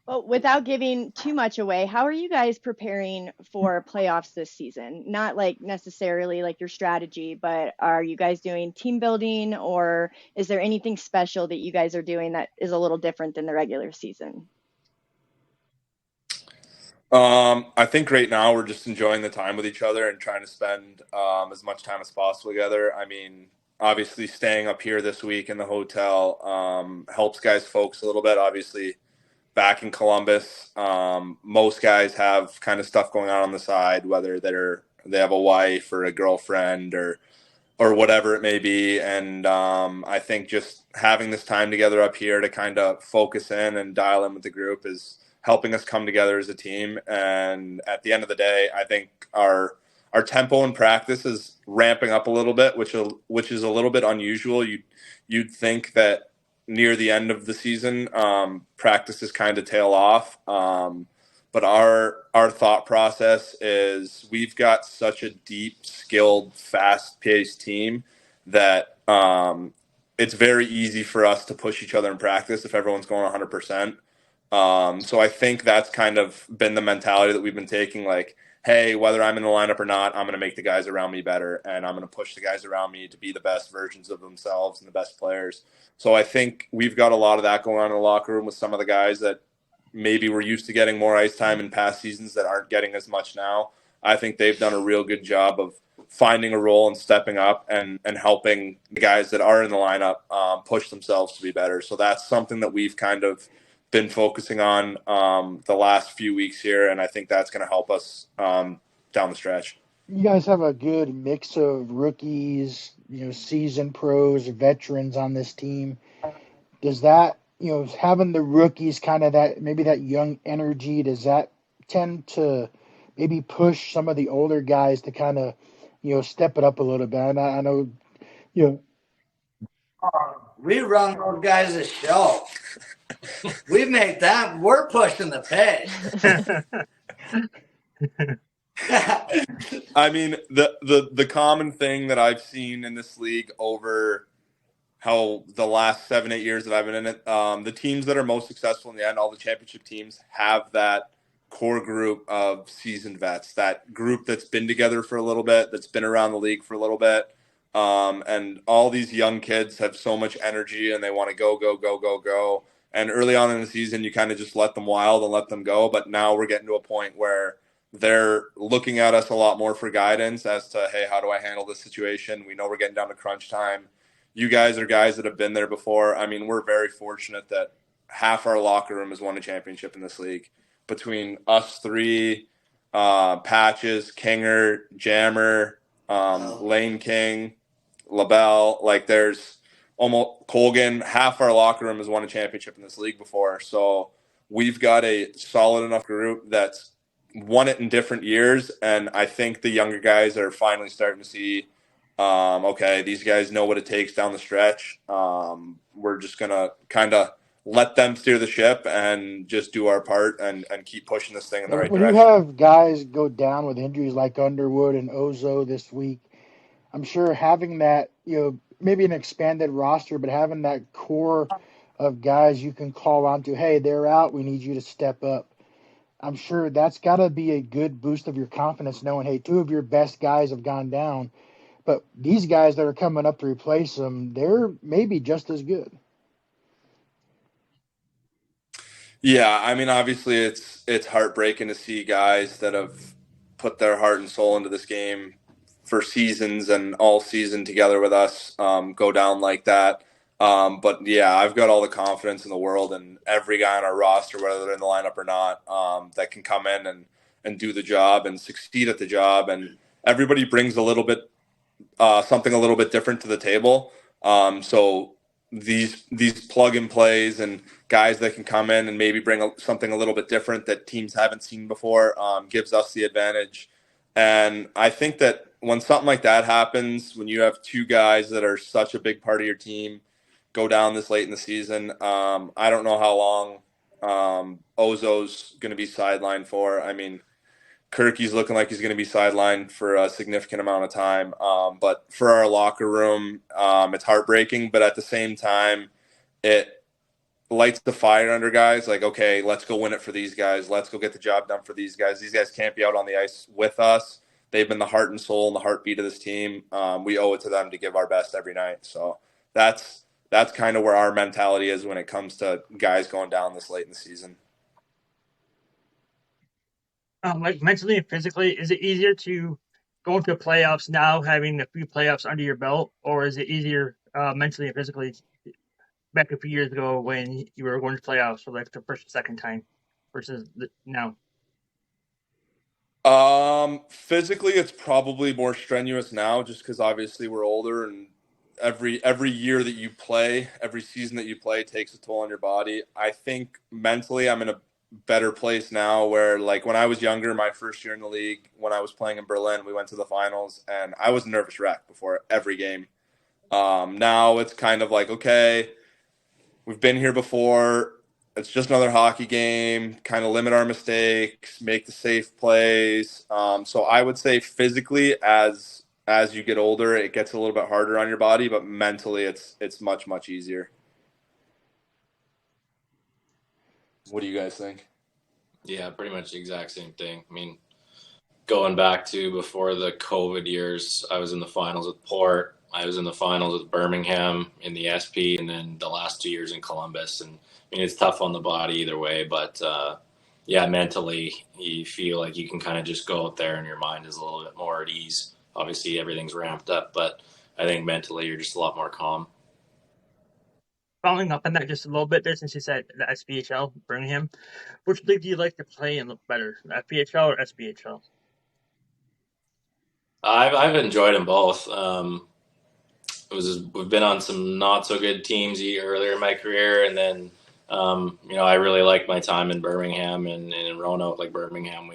Well, without giving too much away, how are you guys preparing for playoffs this season? Not like necessarily like your strategy, but are you guys doing team building, or is there anything special that you guys are doing that is a little different than the regular season? I think right now we're just enjoying the time with each other and trying to spend as much time as possible together. I mean, obviously staying up here this week in the hotel helps guys focus a little bit. Obviously, back in Columbus, most guys have kind of stuff going on the side, whether they have a wife or a girlfriend or whatever it may be. And I think just having this time together up here to kind of focus in and dial in with the group is helping us come together as a team. And at the end of the day, I think our tempo in practice is ramping up a little bit, which is a little bit unusual. You'd think that near the end of the season, practices kind of tail off. But our thought process is we've got such a deep, skilled, fast-paced team that it's very easy for us to push each other in practice if everyone's going 100%. So I think that's kind of been the mentality that we've been taking, like, hey, whether I'm in the lineup or not, I'm going to make the guys around me better, and I'm going to push the guys around me to be the best versions of themselves and the best players. So I think we've got a lot of that going on in the locker room with some of the guys that maybe were used to getting more ice time in past seasons that aren't getting as much now. I think they've done a real good job of finding a role and stepping up and helping the guys that are in the lineup push themselves to be better. So that's something that we've kind of been focusing on the last few weeks here, and I think that's going to help us down the stretch. You guys have a good mix of rookies, seasoned pros, veterans on this team. Does that, having the rookies kind of maybe that young energy, does that tend to maybe push some of the older guys to kind of, step it up a little bit? And I know, we run those guys a show. We make that. We're pushing the pace. I mean, the common thing that I've seen in this league over how the last 7-8 years that I've been in it, the teams that are most successful in the end, all the championship teams, have that core group of seasoned vets, that group that's been together for a little bit, that's been around the league for a little bit. And all these young kids have so much energy and they want to go, go, go, go, go. And early on in the season, you kind of just let them wild and let them go. But now we're getting to a point where they're looking at us a lot more for guidance as to, hey, how do I handle this situation? We know we're getting down to crunch time. You guys are guys that have been there before. I mean, we're very fortunate that half our locker room has won a championship in this league. Between us three, Patches, Kinger, Jammer, Lane King, LaBelle, like there's almost Colgan, half our locker room has won a championship in this league before. So we've got a solid enough group that's won it in different years. And I think the younger guys are finally starting to see, okay, these guys know what it takes down the stretch. We're just going to kind of let them steer the ship and just do our part and keep pushing this thing in the right direction. When you have guys go down with injuries like Underwood and Ozo this week, I'm sure having that, maybe an expanded roster, but having that core of guys you can call on to, hey, they're out, we need you to step up. I'm sure that's got to be a good boost of your confidence knowing, hey, 2 of your best guys have gone down, but these guys that are coming up to replace them, they're maybe just as good. Yeah, I mean, obviously it's heartbreaking to see guys that have put their heart and soul into this game for seasons and all season together with us go down like that. But yeah, I've got all the confidence in the world in every guy on our roster, whether they're in the lineup or not, that can come in and do the job and succeed at the job. And everybody brings a little bit, something a little bit different to the table. So these plug and plays and guys that can come in and maybe bring something a little bit different that teams haven't seen before, gives us the advantage. And I think that when something like that happens, when you have two guys that are such a big part of your team go down this late in the season, I don't know how long Ozo's going to be sidelined for. I mean, Kirky's looking like he's going to be sidelined for a significant amount of time. But for our locker room, it's heartbreaking. But at the same time, it lights the fire under guys. Like, okay, let's go win it for these guys. Let's go get the job done for these guys. These guys can't be out on the ice with us. They've been the heart and soul and the heartbeat of this team. We owe it to them to give our best every night. So that's kind of where our mentality is when it comes to guys going down this late in the season. Like mentally and physically, is it easier to go into playoffs now, having a few playoffs under your belt, or is it easier mentally and physically back a few years ago when you were going to playoffs for like the first or second time versus now? Physically, it's probably more strenuous now, just because obviously we're older, and every year that you play, every season that you play takes a toll on your body. I think mentally, I'm in a better place now where, like, when I was younger, my first year in the league, when I was playing in Berlin, we went to the finals and I was a nervous wreck before every game. Now it's kind of like, okay, we've been here before. It's just another hockey game, kind of limit our mistakes, make the safe plays. So I would say physically, as you get older, it gets a little bit harder on your body, but mentally it's much, much easier. What do you guys think? Yeah, pretty much the exact same thing. I mean, going back to before the COVID years, I was in the finals with Port. I was in the finals with Birmingham in the SP, and then the last 2 years in Columbus. And I mean, it's tough on the body either way, but yeah, mentally, you feel like you can kind of just go out there and your mind is a little bit more at ease. Obviously, everything's ramped up, but I think mentally you're just a lot more calm. Following up on that just a little bit there, since you said the SPHL, Birmingham, which league do you like to play and look better, the FPHL or SPHL? I've enjoyed them both. We've been on some not so good teams earlier in my career, and then I really liked my time in Birmingham and in Roanoke. Like Birmingham,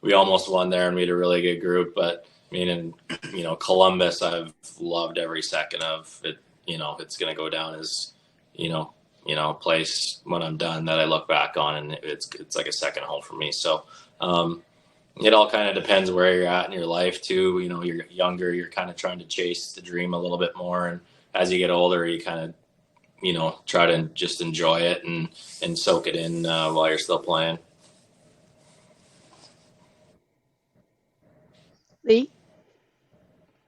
we almost won there, and we had a really good group. But I mean, in Columbus, I've loved every second of it. It's going to go down as a place when I'm done that I look back on, and it's like a second home for me. So it all kind of depends where you're at in your life too. You're younger, you're kind of trying to chase the dream a little bit more, and as you get older, you kind of try to just enjoy it and soak it in while you're still playing. Lee?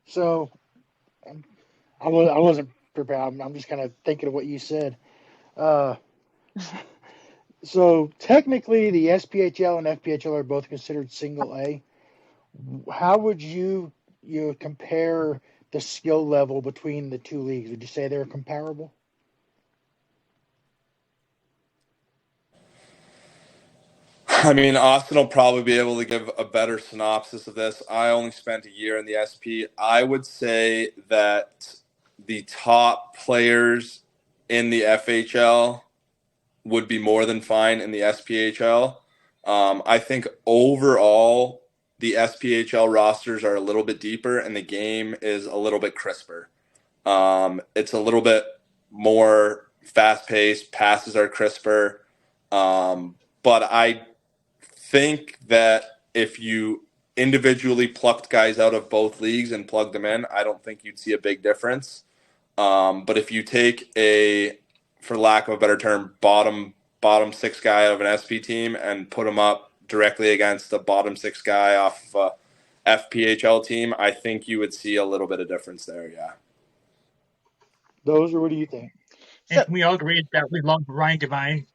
So I wasn't prepared. I'm just kind of thinking of what you said. So technically, the SPHL and FPHL are both considered single A. How would you compare the skill level between the two leagues? Would you say they're comparable? I mean, Austin will probably be able to give a better synopsis of this. I only spent a year in the SP. I would say that the top players in the FHL would be more than fine in the SPHL. I think overall the SPHL rosters are a little bit deeper and the game is a little bit crisper. It's a little bit more fast-paced, passes are crisper. But I think that if you individually plucked guys out of both leagues and plugged them in, I don't think you'd see a big difference. But if you take for lack of a better term, bottom six guy of an SP team and put him up directly against the bottom six guy off FPHL team, I think you would see a little bit of difference there. Yeah. Those, or what do you think? And can we all agree that we love Ryan Devine?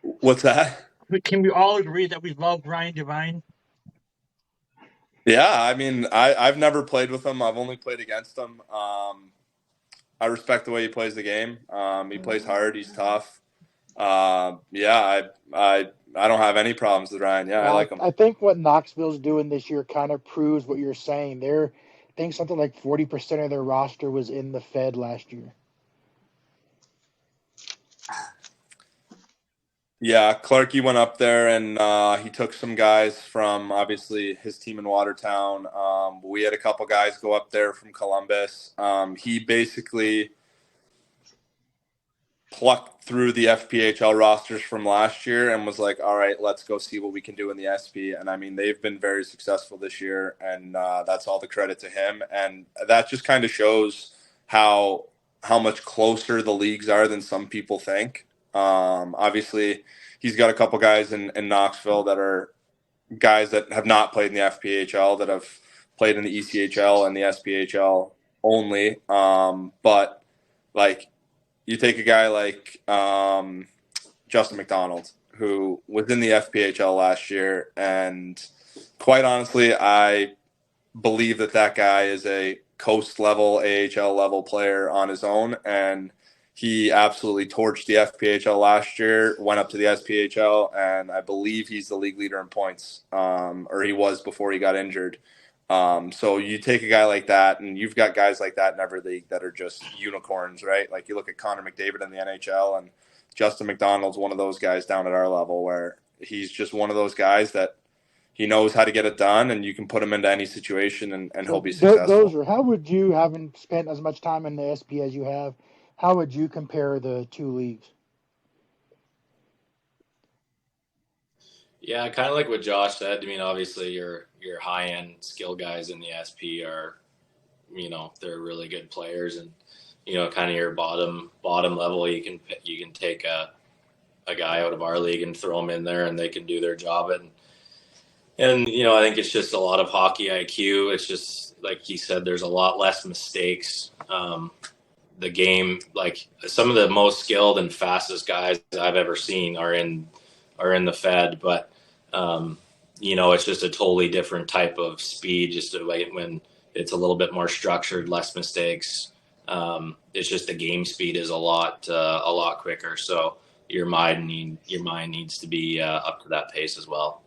What's that? Can we all agree that we love Ryan Devine? Yeah, I mean, I've never played with him. I've only played against him. I respect the way he plays the game. He plays hard. He's tough. Yeah, I don't have any problems with Ryan. Yeah, I Well, like him. I think what Knoxville's doing this year kind of proves what you're saying. I think something like 40% of their roster was in the Fed last year. Yeah, Clarkey went up there and he took some guys from obviously his team in Watertown. We had a couple guys go up there from Columbus. He basically plucked through the FPHL rosters from last year and was like, all right, let's go see what we can do in the SP. And I mean, they've been very successful this year, and that's all the credit to him. And that just kind of shows how much closer the leagues are than some people think. Obviously, he's got a couple guys in Knoxville that are guys that have not played in the FPHL, that have played in the ECHL and the SPHL only. But like, you take a guy like Justin McDonald, who was in the FPHL last year, and quite honestly, I believe that guy is a coast level, AHL level player on his own, and he absolutely torched the FPHL last year, went up to the SPHL, and I believe he's the league leader in points, or he was before he got injured. So you take a guy like that, and you've got guys like that in every league that are just unicorns, right? Like you look at Connor McDavid in the NHL, and Justin McDonald's one of those guys down at our level where he's just one of those guys that he knows how to get it done, and you can put him into any situation, and he'll be successful. How would you, having spent as much time in the SP as you have, how would you compare the two leagues? Yeah, kind of like what Josh said. I mean, obviously your high end skill guys in the SP are, they're really good players, and kind of your bottom level, you can take a guy out of our league and throw them in there, and they can do their job. And I think it's just a lot of hockey IQ. It's just like he said, there's a lot less mistakes. The game, like some of the most skilled and fastest guys I've ever seen are in the Fed, but it's just a totally different type of speed. Just like when it's a little bit more structured, less mistakes. It's just the game speed is a lot quicker. So your mind needs to be up to that pace as well.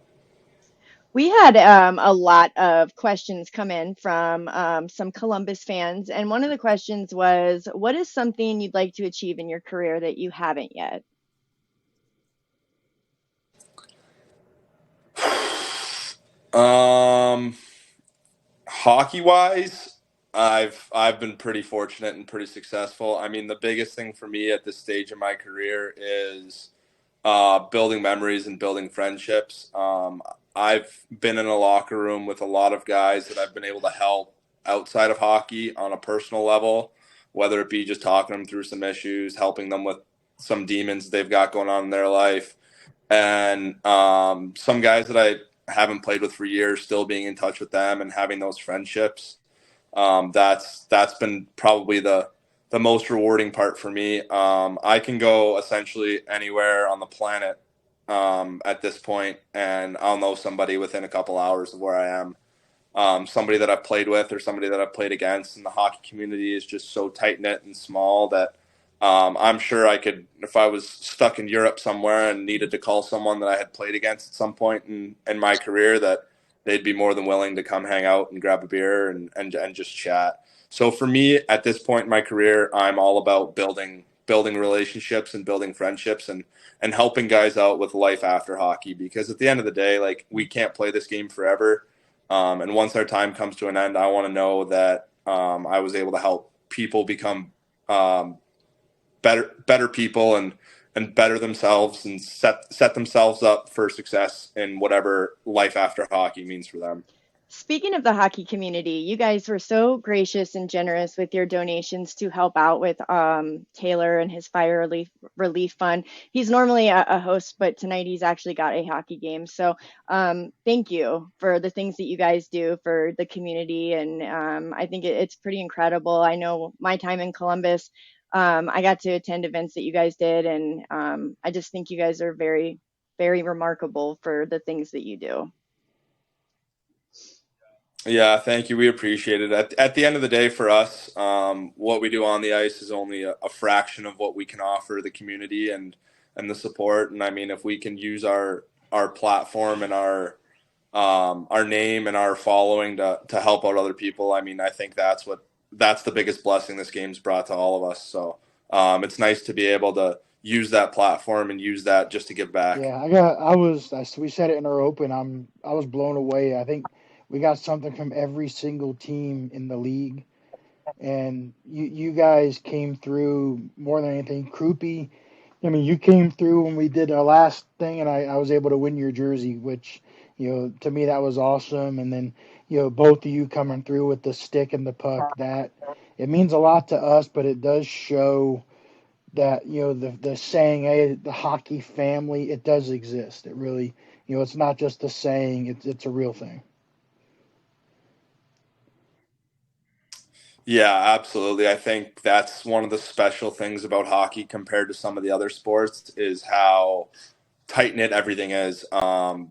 We had a lot of questions come in from some Columbus fans, and one of the questions was, what is something you'd like to achieve in your career that you haven't yet? Hockey wise, I've been pretty fortunate and pretty successful. I mean, the biggest thing for me at this stage of my career is building memories and building friendships. I've been in a locker room with a lot of guys that I've been able to help outside of hockey on a personal level, whether it be just talking them through some issues, helping them with some demons they've got going on in their life. And some guys that I haven't played with for years, still being in touch with them and having those friendships. That's been probably the most rewarding part for me. I can go essentially anywhere on the planet at this point, and I'll know somebody within a couple hours of where I am. Somebody that I've played with or somebody that I've played against, and the hockey community is just so tight-knit and small that I'm sure I could, if I was stuck in Europe somewhere and needed to call someone that I had played against at some point in my career, that they'd be more than willing to come hang out and grab a beer and just chat. So for me, at this point in my career, I'm all about building relationships and building friendships and helping guys out with life after hockey, because at the end of the day, like, we can't play this game forever. And once our time comes to an end, I want to know that I was able to help people become better people and better themselves and set themselves up for success in whatever life after hockey means for them. Speaking of the hockey community, you guys were so gracious and generous with your donations to help out with Taylor and his fire relief fund. He's normally a host, but tonight he's actually got a hockey game. So thank you for the things that you guys do for the community. And I think it's pretty incredible. I know my time in Columbus, I got to attend events that you guys did. And I just think you guys are very, very remarkable for the things that you do. Yeah, thank you. We appreciate it. At the end of the day, for us, what we do on the ice is only a fraction of what we can offer the community and the support. And I mean, if we can use our platform and our name and our following to help out other people, I mean, I think that's the biggest blessing this game's brought to all of us. So it's nice to be able to use that platform and use that just to give back. Yeah, we said it in our open. I was blown away. I think we got something from every single team in the league, and you guys came through more than anything. Kroopy, I mean, you came through when we did our last thing, and I was able to win your jersey, which, to me that was awesome. And then, both of you coming through with the stick and the puck, that it means a lot to us, but it does show that, the saying, hey, the hockey family, it does exist. It really, it's not just a saying, it's a real thing. Yeah, absolutely. I think that's one of the special things about hockey compared to some of the other sports is how tight knit everything is.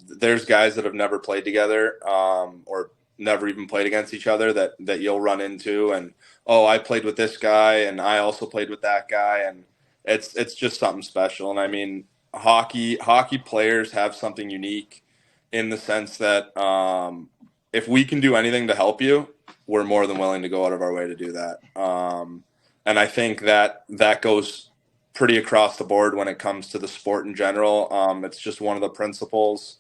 There's guys that have never played together or never even played against each other that you'll run into, and I played with this guy and I also played with that guy, and it's just something special. And I mean, hockey players have something unique in the sense that if we can do anything to help you, we're more than willing to go out of our way to do that. And I think that goes pretty across the board when it comes to the sport in general. It's just one of the principles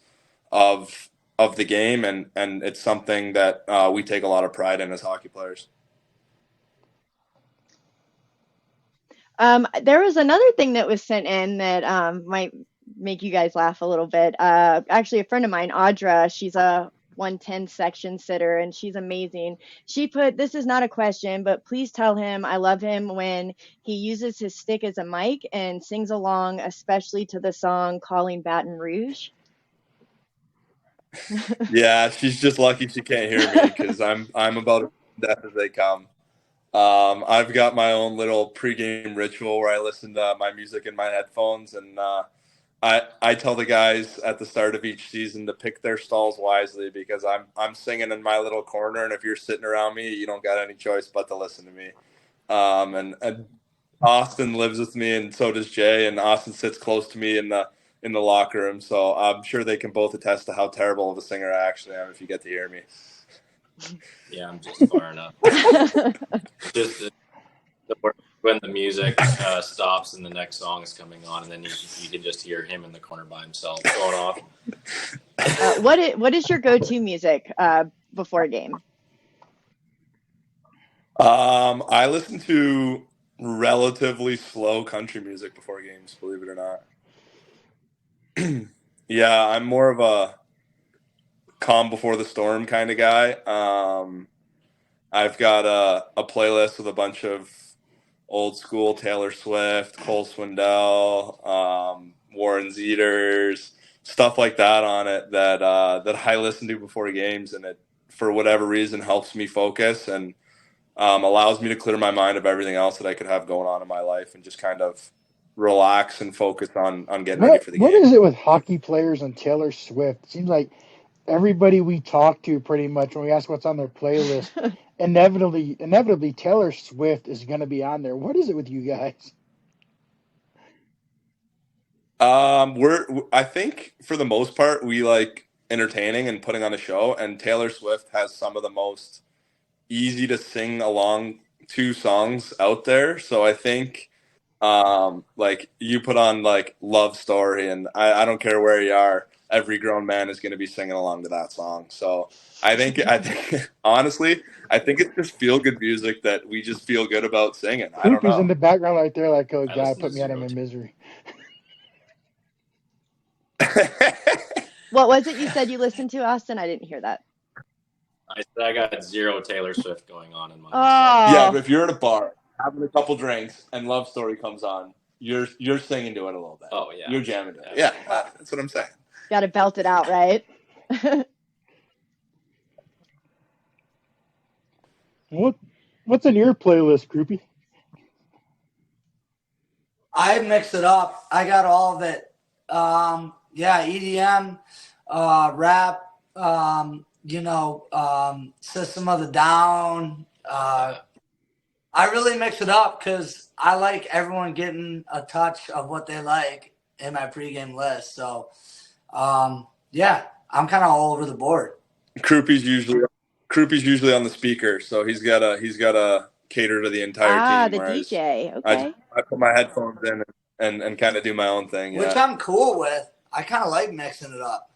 of the game, and it's something that we take a lot of pride in as hockey players. There was another thing that was sent in that might make you guys laugh a little bit. Actually, a friend of mine, Audra, she's a 110 section sitter, and she's amazing. She put, this is not a question, but please tell him I love him when he uses his stick as a mic and sings along, especially to the song Calling Baton Rouge. Yeah, she's just lucky she can't hear me because I'm about as deaf as they come. I've got my own little pregame ritual where I listen to my music in my headphones, and I tell the guys at the start of each season to pick their stalls wisely because I'm singing in my little corner, and if you're sitting around me, you don't got any choice but to listen to me. And Austin lives with me, and so does Jay, and Austin sits close to me in the locker room, so I'm sure they can both attest to how terrible of a singer I actually am if you get to hear me. Yeah, I'm just far enough. Just when the music stops and the next song is coming on, and then you can just hear him in the corner by himself going off. What is your go-to music before a game? I listen to relatively slow country music before games, believe it or not. Yeah, I'm more of a calm before the storm kind of guy. I've got a playlist with a bunch of old school Taylor Swift, Cole Swindell, Warren Zeders, stuff like that on it that I listen to before games, and it, for whatever reason, helps me focus and allows me to clear my mind of everything else that I could have going on in my life and just kind of relax and focus on getting ready for the game. What is it with hockey players and Taylor Swift? It seems like everybody we talk to, pretty much, when we ask what's on their playlist, inevitably Taylor Swift is going to be on there. What is it with you guys? I think for the most part we like entertaining and putting on a show, and Taylor Swift has some of the most easy to sing along to songs out there. So I think like you put on like Love Story, and I don't care where you are, every grown man is going to be singing along to that song. So I think honestly, I think it's just feel good music that we just feel good about singing. I don't Kroopy's know. in the background right there, like, oh, I God, listen put to me out of zero my misery. What was it you said you listened to, Austin? I didn't hear that. I said I got zero Taylor Swift going on in mine. Oh. Yeah, but if you're at a bar having a couple drinks and Love Story comes on, you're singing to it a little bit. Oh yeah, you're jamming to it. Yeah, that's what I'm saying. Got to belt it out, right? What's in your playlist, Kroopy? I mix it up. I got all of it. Yeah, EDM, rap, System of the Down. I really mix it up because I like everyone getting a touch of what they like in my pregame list. So, yeah, I'm kind of all over the board. Croupie's usually on the speaker, so he's gotta cater to the entire team. The Whereas DJ. Okay. I put my headphones in and kind of do my own thing. Which I'm cool with. I kind of like mixing it up.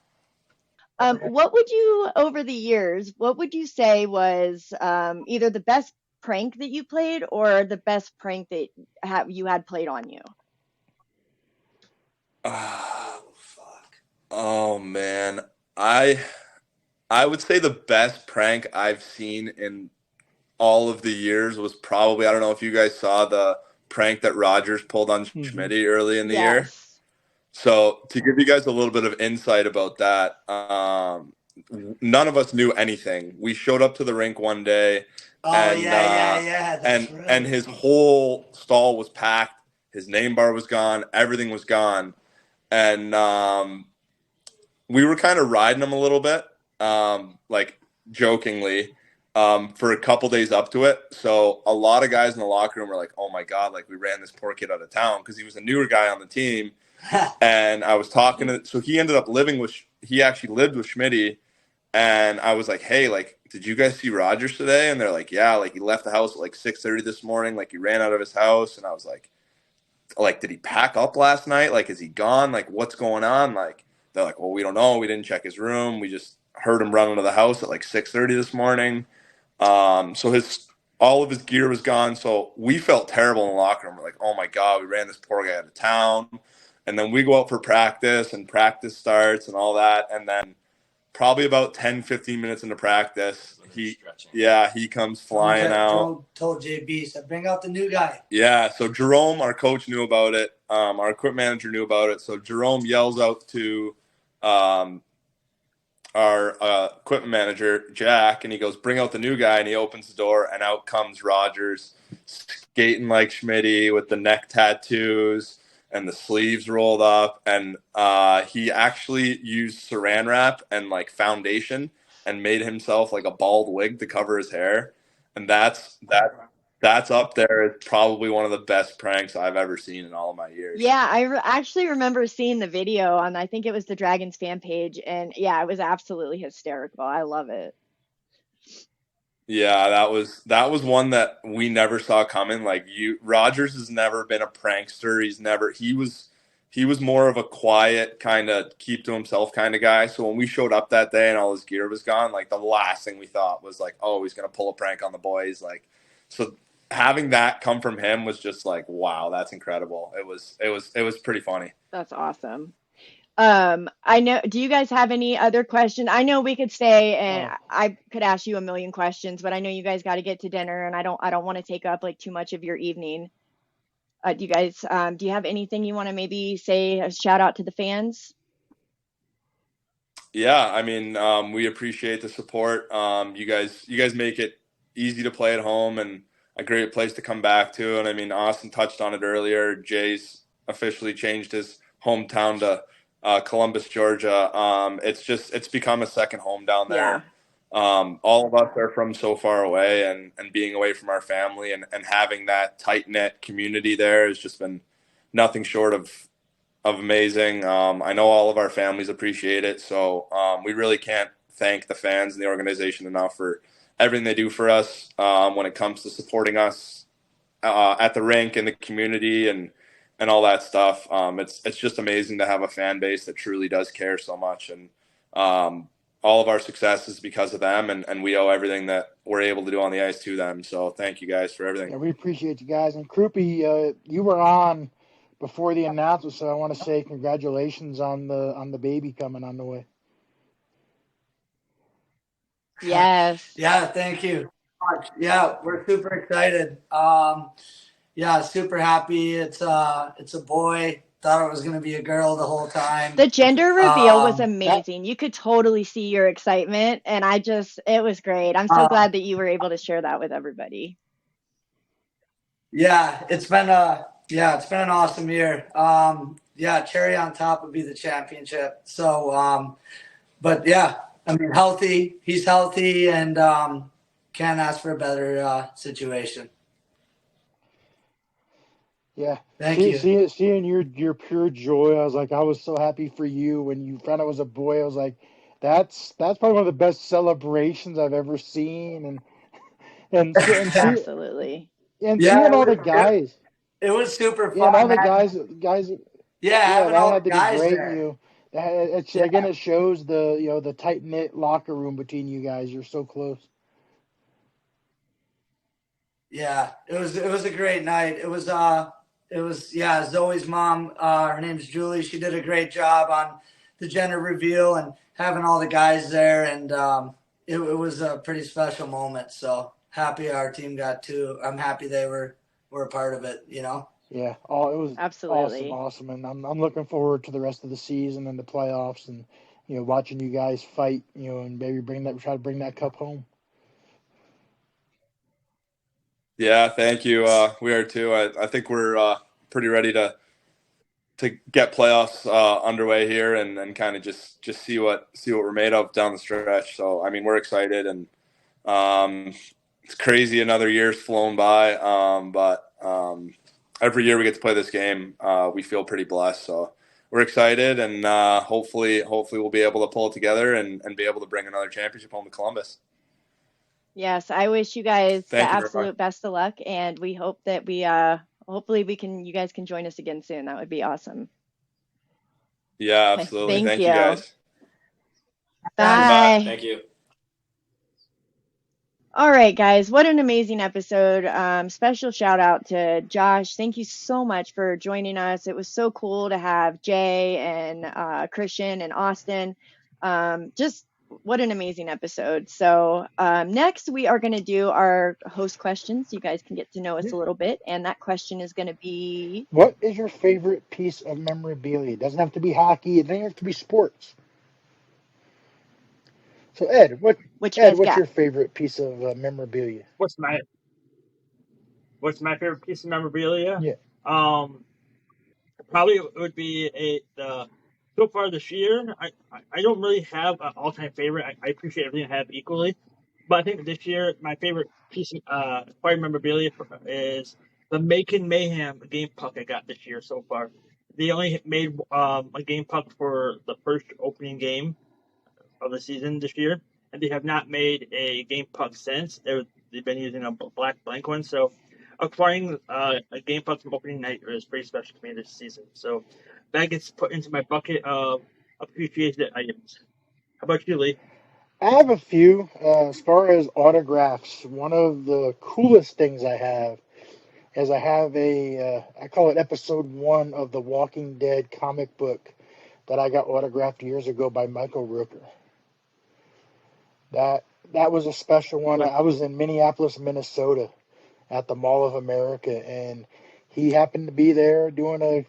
What would you, over the years, what would you say was either the best prank that you played or the best prank that you had played on you? Oh man, I would say the best prank I've seen in all of the years was probably, I don't know if you guys saw the prank that Rogers pulled on Schmitty early in the year. So to give you guys a little bit of insight about that, none of us knew anything. We showed up to the rink one day, and his whole stall was packed. His name bar was gone. Everything was gone, and we were kind of riding him a little bit, like jokingly, for a couple days up to it. So a lot of guys in the locker room were like, "Oh my God, like we ran this poor kid out of town," because he was a newer guy on the team. And I was talking to, so he ended up he actually lived with Schmitty, and I was like, "Hey, like, did you guys see Rogers today?" And they're like, "Yeah, like he left the house at like 6:30 this morning, like he ran out of his house." And I was like, did he pack up last night? Like, is he gone? Like, what's going on? Like, they're like, "Well, we don't know. We didn't check his room. We just heard him run into the house at like 6:30 this morning." So all of his gear was gone. So we felt terrible in the locker room. We're like, "Oh my God, we ran this poor guy out of town." And then we go out for practice, and practice starts and all that. And then probably about 10, 15 minutes into practice, he comes flying out. Told JB, said, "Bring out the new guy." Yeah, so Jerome, our coach, knew about it. Our equipment manager knew about it. So Jerome yells out to our equipment manager, Jack, and he goes, "Bring out the new guy." And he opens the door, and out comes Rogers, skating like Schmitty with the neck tattoos and the sleeves rolled up. And he actually used saran wrap and like foundation and made himself like a bald wig to cover his hair. And that's up there as probably one of the best pranks I've ever seen in all of my years. Yeah, I actually remember seeing the video on, I think it was the Dragons fan page, and yeah, it was absolutely hysterical. I love it. Yeah, that was one that we never saw coming. Like Rogers has never been a prankster. He was more of a quiet, kind of keep to himself kind of guy. So when we showed up that day and all his gear was gone, like the last thing we thought was like, "Oh, he's gonna pull a prank on the boys." Like, so having that come from him was just like, wow, that's incredible. It was pretty funny. That's awesome. I know, do you guys have any other questions? I know we could stay and I could ask you a million questions, but I know you guys got to get to dinner, and I don't want to take up like too much of your evening. Do you guys, do you have anything you want to maybe say, a shout out to the fans? Yeah, I mean, we appreciate the support. You guys make it easy to play at home and a great place to come back to. And I mean, Austin touched on it earlier. Jay's officially changed his hometown to Columbus, Georgia. It's become a second home down there. Yeah. All of us are from so far away, and being away from our family and having that tight-knit community there has just been nothing short of amazing. I know all of our families appreciate it. So we really can't thank the fans and the organization enough for everything they do for us when it comes to supporting us at the rink and the community and all that stuff. It's just amazing to have a fan base that truly does care so much. And all of our success is because of them, and we owe everything that we're able to do on the ice to them. So thank you guys for everything. Yeah, we appreciate you guys. And Croupie, you were on before the announcement, so I want to say congratulations on the baby coming on the way. Yes. Yeah, thank you. Yeah, we're super excited. Yeah, super happy. It's a boy. Thought it was gonna be a girl the whole time. The gender reveal was amazing. You could totally see your excitement, and it was great. I'm so glad that you were able to share that with everybody. Yeah, it's been an awesome year. Yeah, cherry on top would be the championship. So, but yeah, I mean, healthy. He's healthy, and can't ask for a better situation. Yeah, Thank you. seeing your pure joy, I was so happy for you when you found out it was a boy. I was like, that's probably one of the best celebrations I've ever seen, Absolutely. and Yeah, seeing all the guys, it was super yeah, and all fun. the guys, Yeah, yeah, having that all had the to be guys great. there. Again, it shows the tight knit locker room between you guys. You're so close. Yeah, it was a great night. It was Zoe's mom. Her name's Julie. She did a great job on the gender reveal and having all the guys there, and it was a pretty special moment. So happy our team got to. I'm happy they were a part of it. You know. Yeah, it was Absolutely. awesome, and I'm looking forward to the rest of the season and the playoffs, and watching you guys fight, and maybe try to bring that cup home. Yeah, thank you. We are too. I think we're pretty ready to get playoffs underway here and kind of just see what we're made of down the stretch. So I mean, we're excited, and it's crazy. Another year's flown by, but every year we get to play this game, we feel pretty blessed. So we're excited, and hopefully we'll be able to pull it together and be able to bring another championship home to Columbus. Yes, I wish you guys the Thank you very absolute much. best of luck, and we hope that hopefully you guys can join us again soon. That would be awesome. Yeah, Okay, absolutely. thank Thank you guys. Bye. Thank you. All right, guys, what an amazing episode. Special shout out to Josh. Thank you so much for joining us. It was so cool to have Jay and Christian and Austin. Just what an amazing episode. So next we are going to do our host questions. You guys can get to know us a little bit. And that question is going to be, What is your favorite piece of memorabilia? It doesn't have to be hockey. It doesn't have to be sports. So Ed, what you guys what's got? your favorite piece of memorabilia? What's my favorite piece of memorabilia? Yeah. Probably it would be so far this year. I don't really have an all time favorite. I appreciate everything I have equally, but I think this year my favorite piece of acquired memorabilia is the Macon Mayhem game puck I got this year so far. They only made a game puck for the first opening game of the season this year, and they have not made a game puck since. They've been using a black blank one, so acquiring a game puck from opening night is pretty special to me this season. So that gets put into my bucket of appreciated items. How about you, Lee? I have a few. As far as autographs, one of the coolest things I have is I have I call it Episode 1 of the Walking Dead comic book that I got autographed years ago by Michael Rooker. That was a special one. I was in Minneapolis, Minnesota, at the Mall of America, and he happened to be there doing a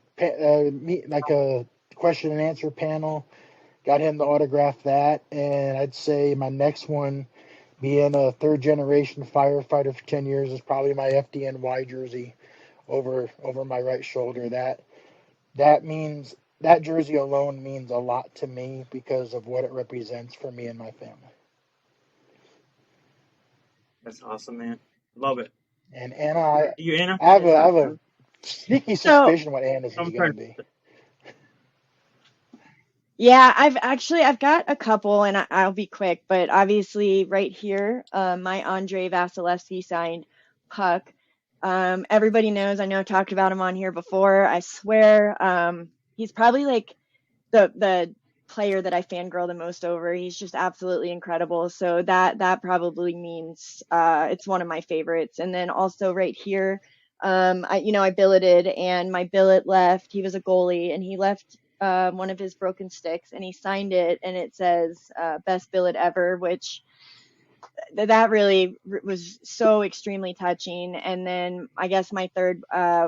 question and answer panel. Got him to autograph that, and I'd say my next one, being a third generation firefighter for 10 years, is probably my FDNY jersey over my right shoulder. That jersey alone means a lot to me because of what it represents for me and my family. That's awesome, man. Love it. And Anna, You, Anna? I have a sneaky So suspicion what Anna's is going to be. yeah, I've got a couple, and I'll be quick, but obviously right here, my Andre Vasilevsky signed puck. Everybody knows, I know I've talked about him on here before. I swear, he's probably like the player that I fangirl the most over. He's just absolutely incredible. So that probably means it's one of my favorites. And then also right here, I billeted, and my billet left. He was a goalie, and he left one of his broken sticks, and he signed it, and it says best billet ever, which that really was so extremely touching. And then I guess my third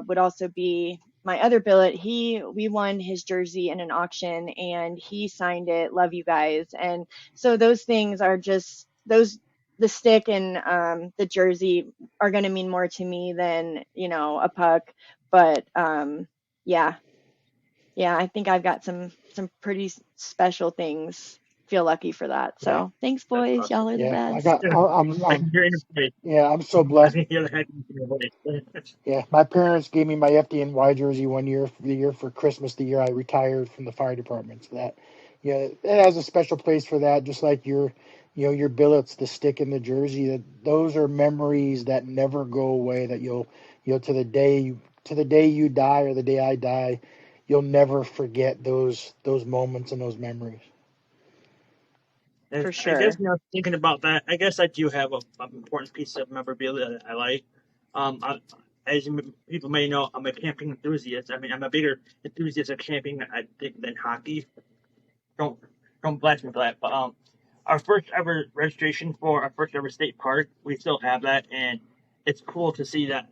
would also be my other billet. We won his jersey in an auction, and he signed it. Love you guys. And so those things are just the stick and the jersey are going to mean more to me than a puck. But yeah, I think I've got some pretty special things feel lucky for that. So thanks, boys. awesome. Y'all are the Yeah, best. I can hear it in your voice. yeah, I'm so I blessed. can hear the happiness in your voice. Yeah, my parents gave me my FDNY jersey one year, the year for Christmas, the year I retired from the fire department. So that, yeah, it has a special place for that. Just like your billets, the stick in the jersey. Those are memories that never go away. That you'll to the day you die or the day I die, you'll never forget those moments and those memories. For I sure. guess thinking about that, I guess I do have an important piece of memorabilia that I like. As people may know, I'm a camping enthusiast. I mean, I'm a bigger enthusiast of camping, I think, than hockey. Don't blast me for that. But our first ever registration for our first ever state park, we still have that, and it's cool to see that.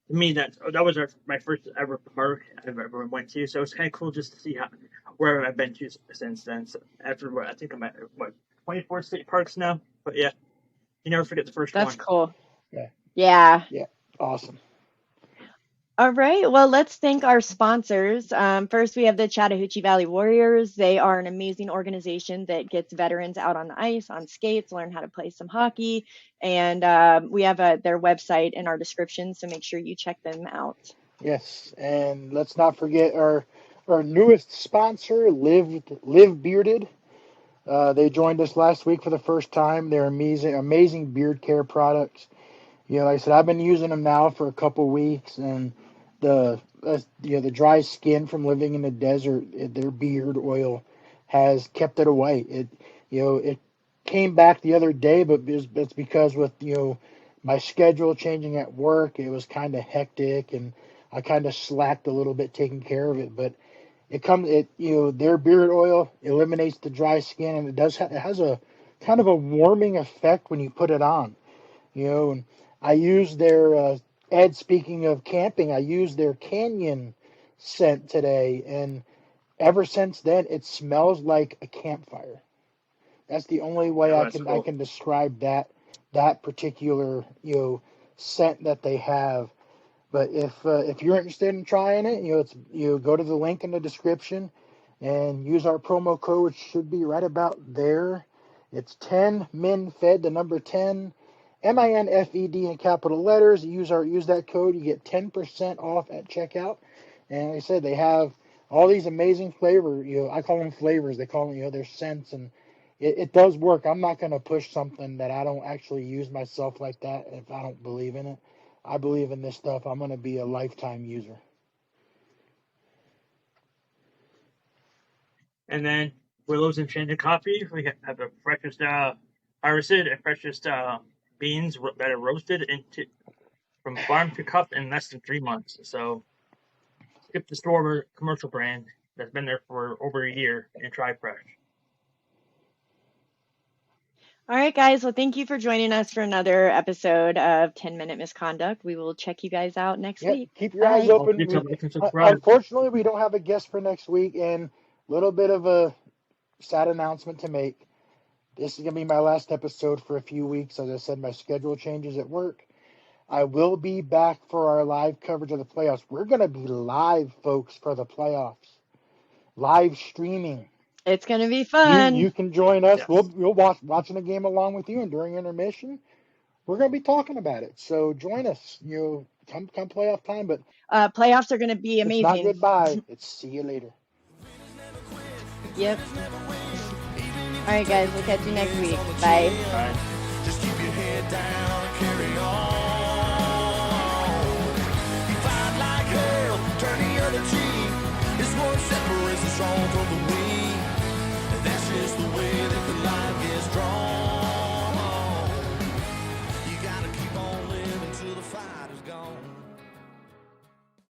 To me, that was my first ever park I've ever went to. So it's kind of cool just to see where I've been to since then. So after I think I'm at 24 state parks now. But yeah, you never forget the first That's one. cool. Yeah. Yeah. Yeah. Awesome. All right. Well, let's thank our sponsors. First, we have the Chattahoochee Valley Warriors. They are an amazing organization that gets veterans out on the ice, on skates, learn how to play some hockey. And we have their website in our description, so make sure you check them out. Yes, and let's not forget our newest sponsor, Live Bearded. They joined us last week for the first time. They're amazing beard care products. Like I said, I've been using them now for a couple weeks, and the dry skin from living in the desert, their beard oil has kept it away. It came back the other day, but it's because with my schedule changing at work, it was kind of hectic, and I kind of slacked a little bit taking care of it. But their beard oil eliminates the dry skin, and it has a kind of a warming effect when you put it on. And I use their Ed. Speaking of camping, I used their Canyon scent today, and ever since then, it smells like a campfire. That's the only way I can describe that particular scent that they have. But if you're interested in trying it, go to the link in the description and use our promo code, which should be right about there. It's 10 MINFED, the number 10, MINFED in capital letters. Use that code, you get 10% off at checkout. And like I said, they have all these amazing flavor. I call them flavors. They call them their scents, and it does work. I'm not going to push something that I don't actually use myself like that if I don't believe in it. I believe in this stuff. I'm going to be a lifetime user. And then Willow's Enchanted Coffee. We have the freshest harvested and freshest beans that are roasted from farm to cup in less than 3 months. So skip the store commercial brand that's been there for over a year and try fresh. All right, guys. Well, thank you for joining us for another episode of 10-Minute Misconduct. We will check you guys out next week. Keep your eyes open. Subscribe. Unfortunately, we don't have a guest for next week, and a little bit of a sad announcement to make. This is going to be my last episode for a few weeks. As I said, my schedule changes at work. I will be back for our live coverage of the playoffs. We're going to be live, folks, for the playoffs. Live streaming. It's going to be fun. You can join us. Yes. We'll watching the game along with you, and during intermission, we're going to be talking about it. So join us. Come playoff time. But playoffs are going to be amazing. It's not goodbye. It's see you later. Yep. All right, guys. We'll catch you next week. Bye. Bye.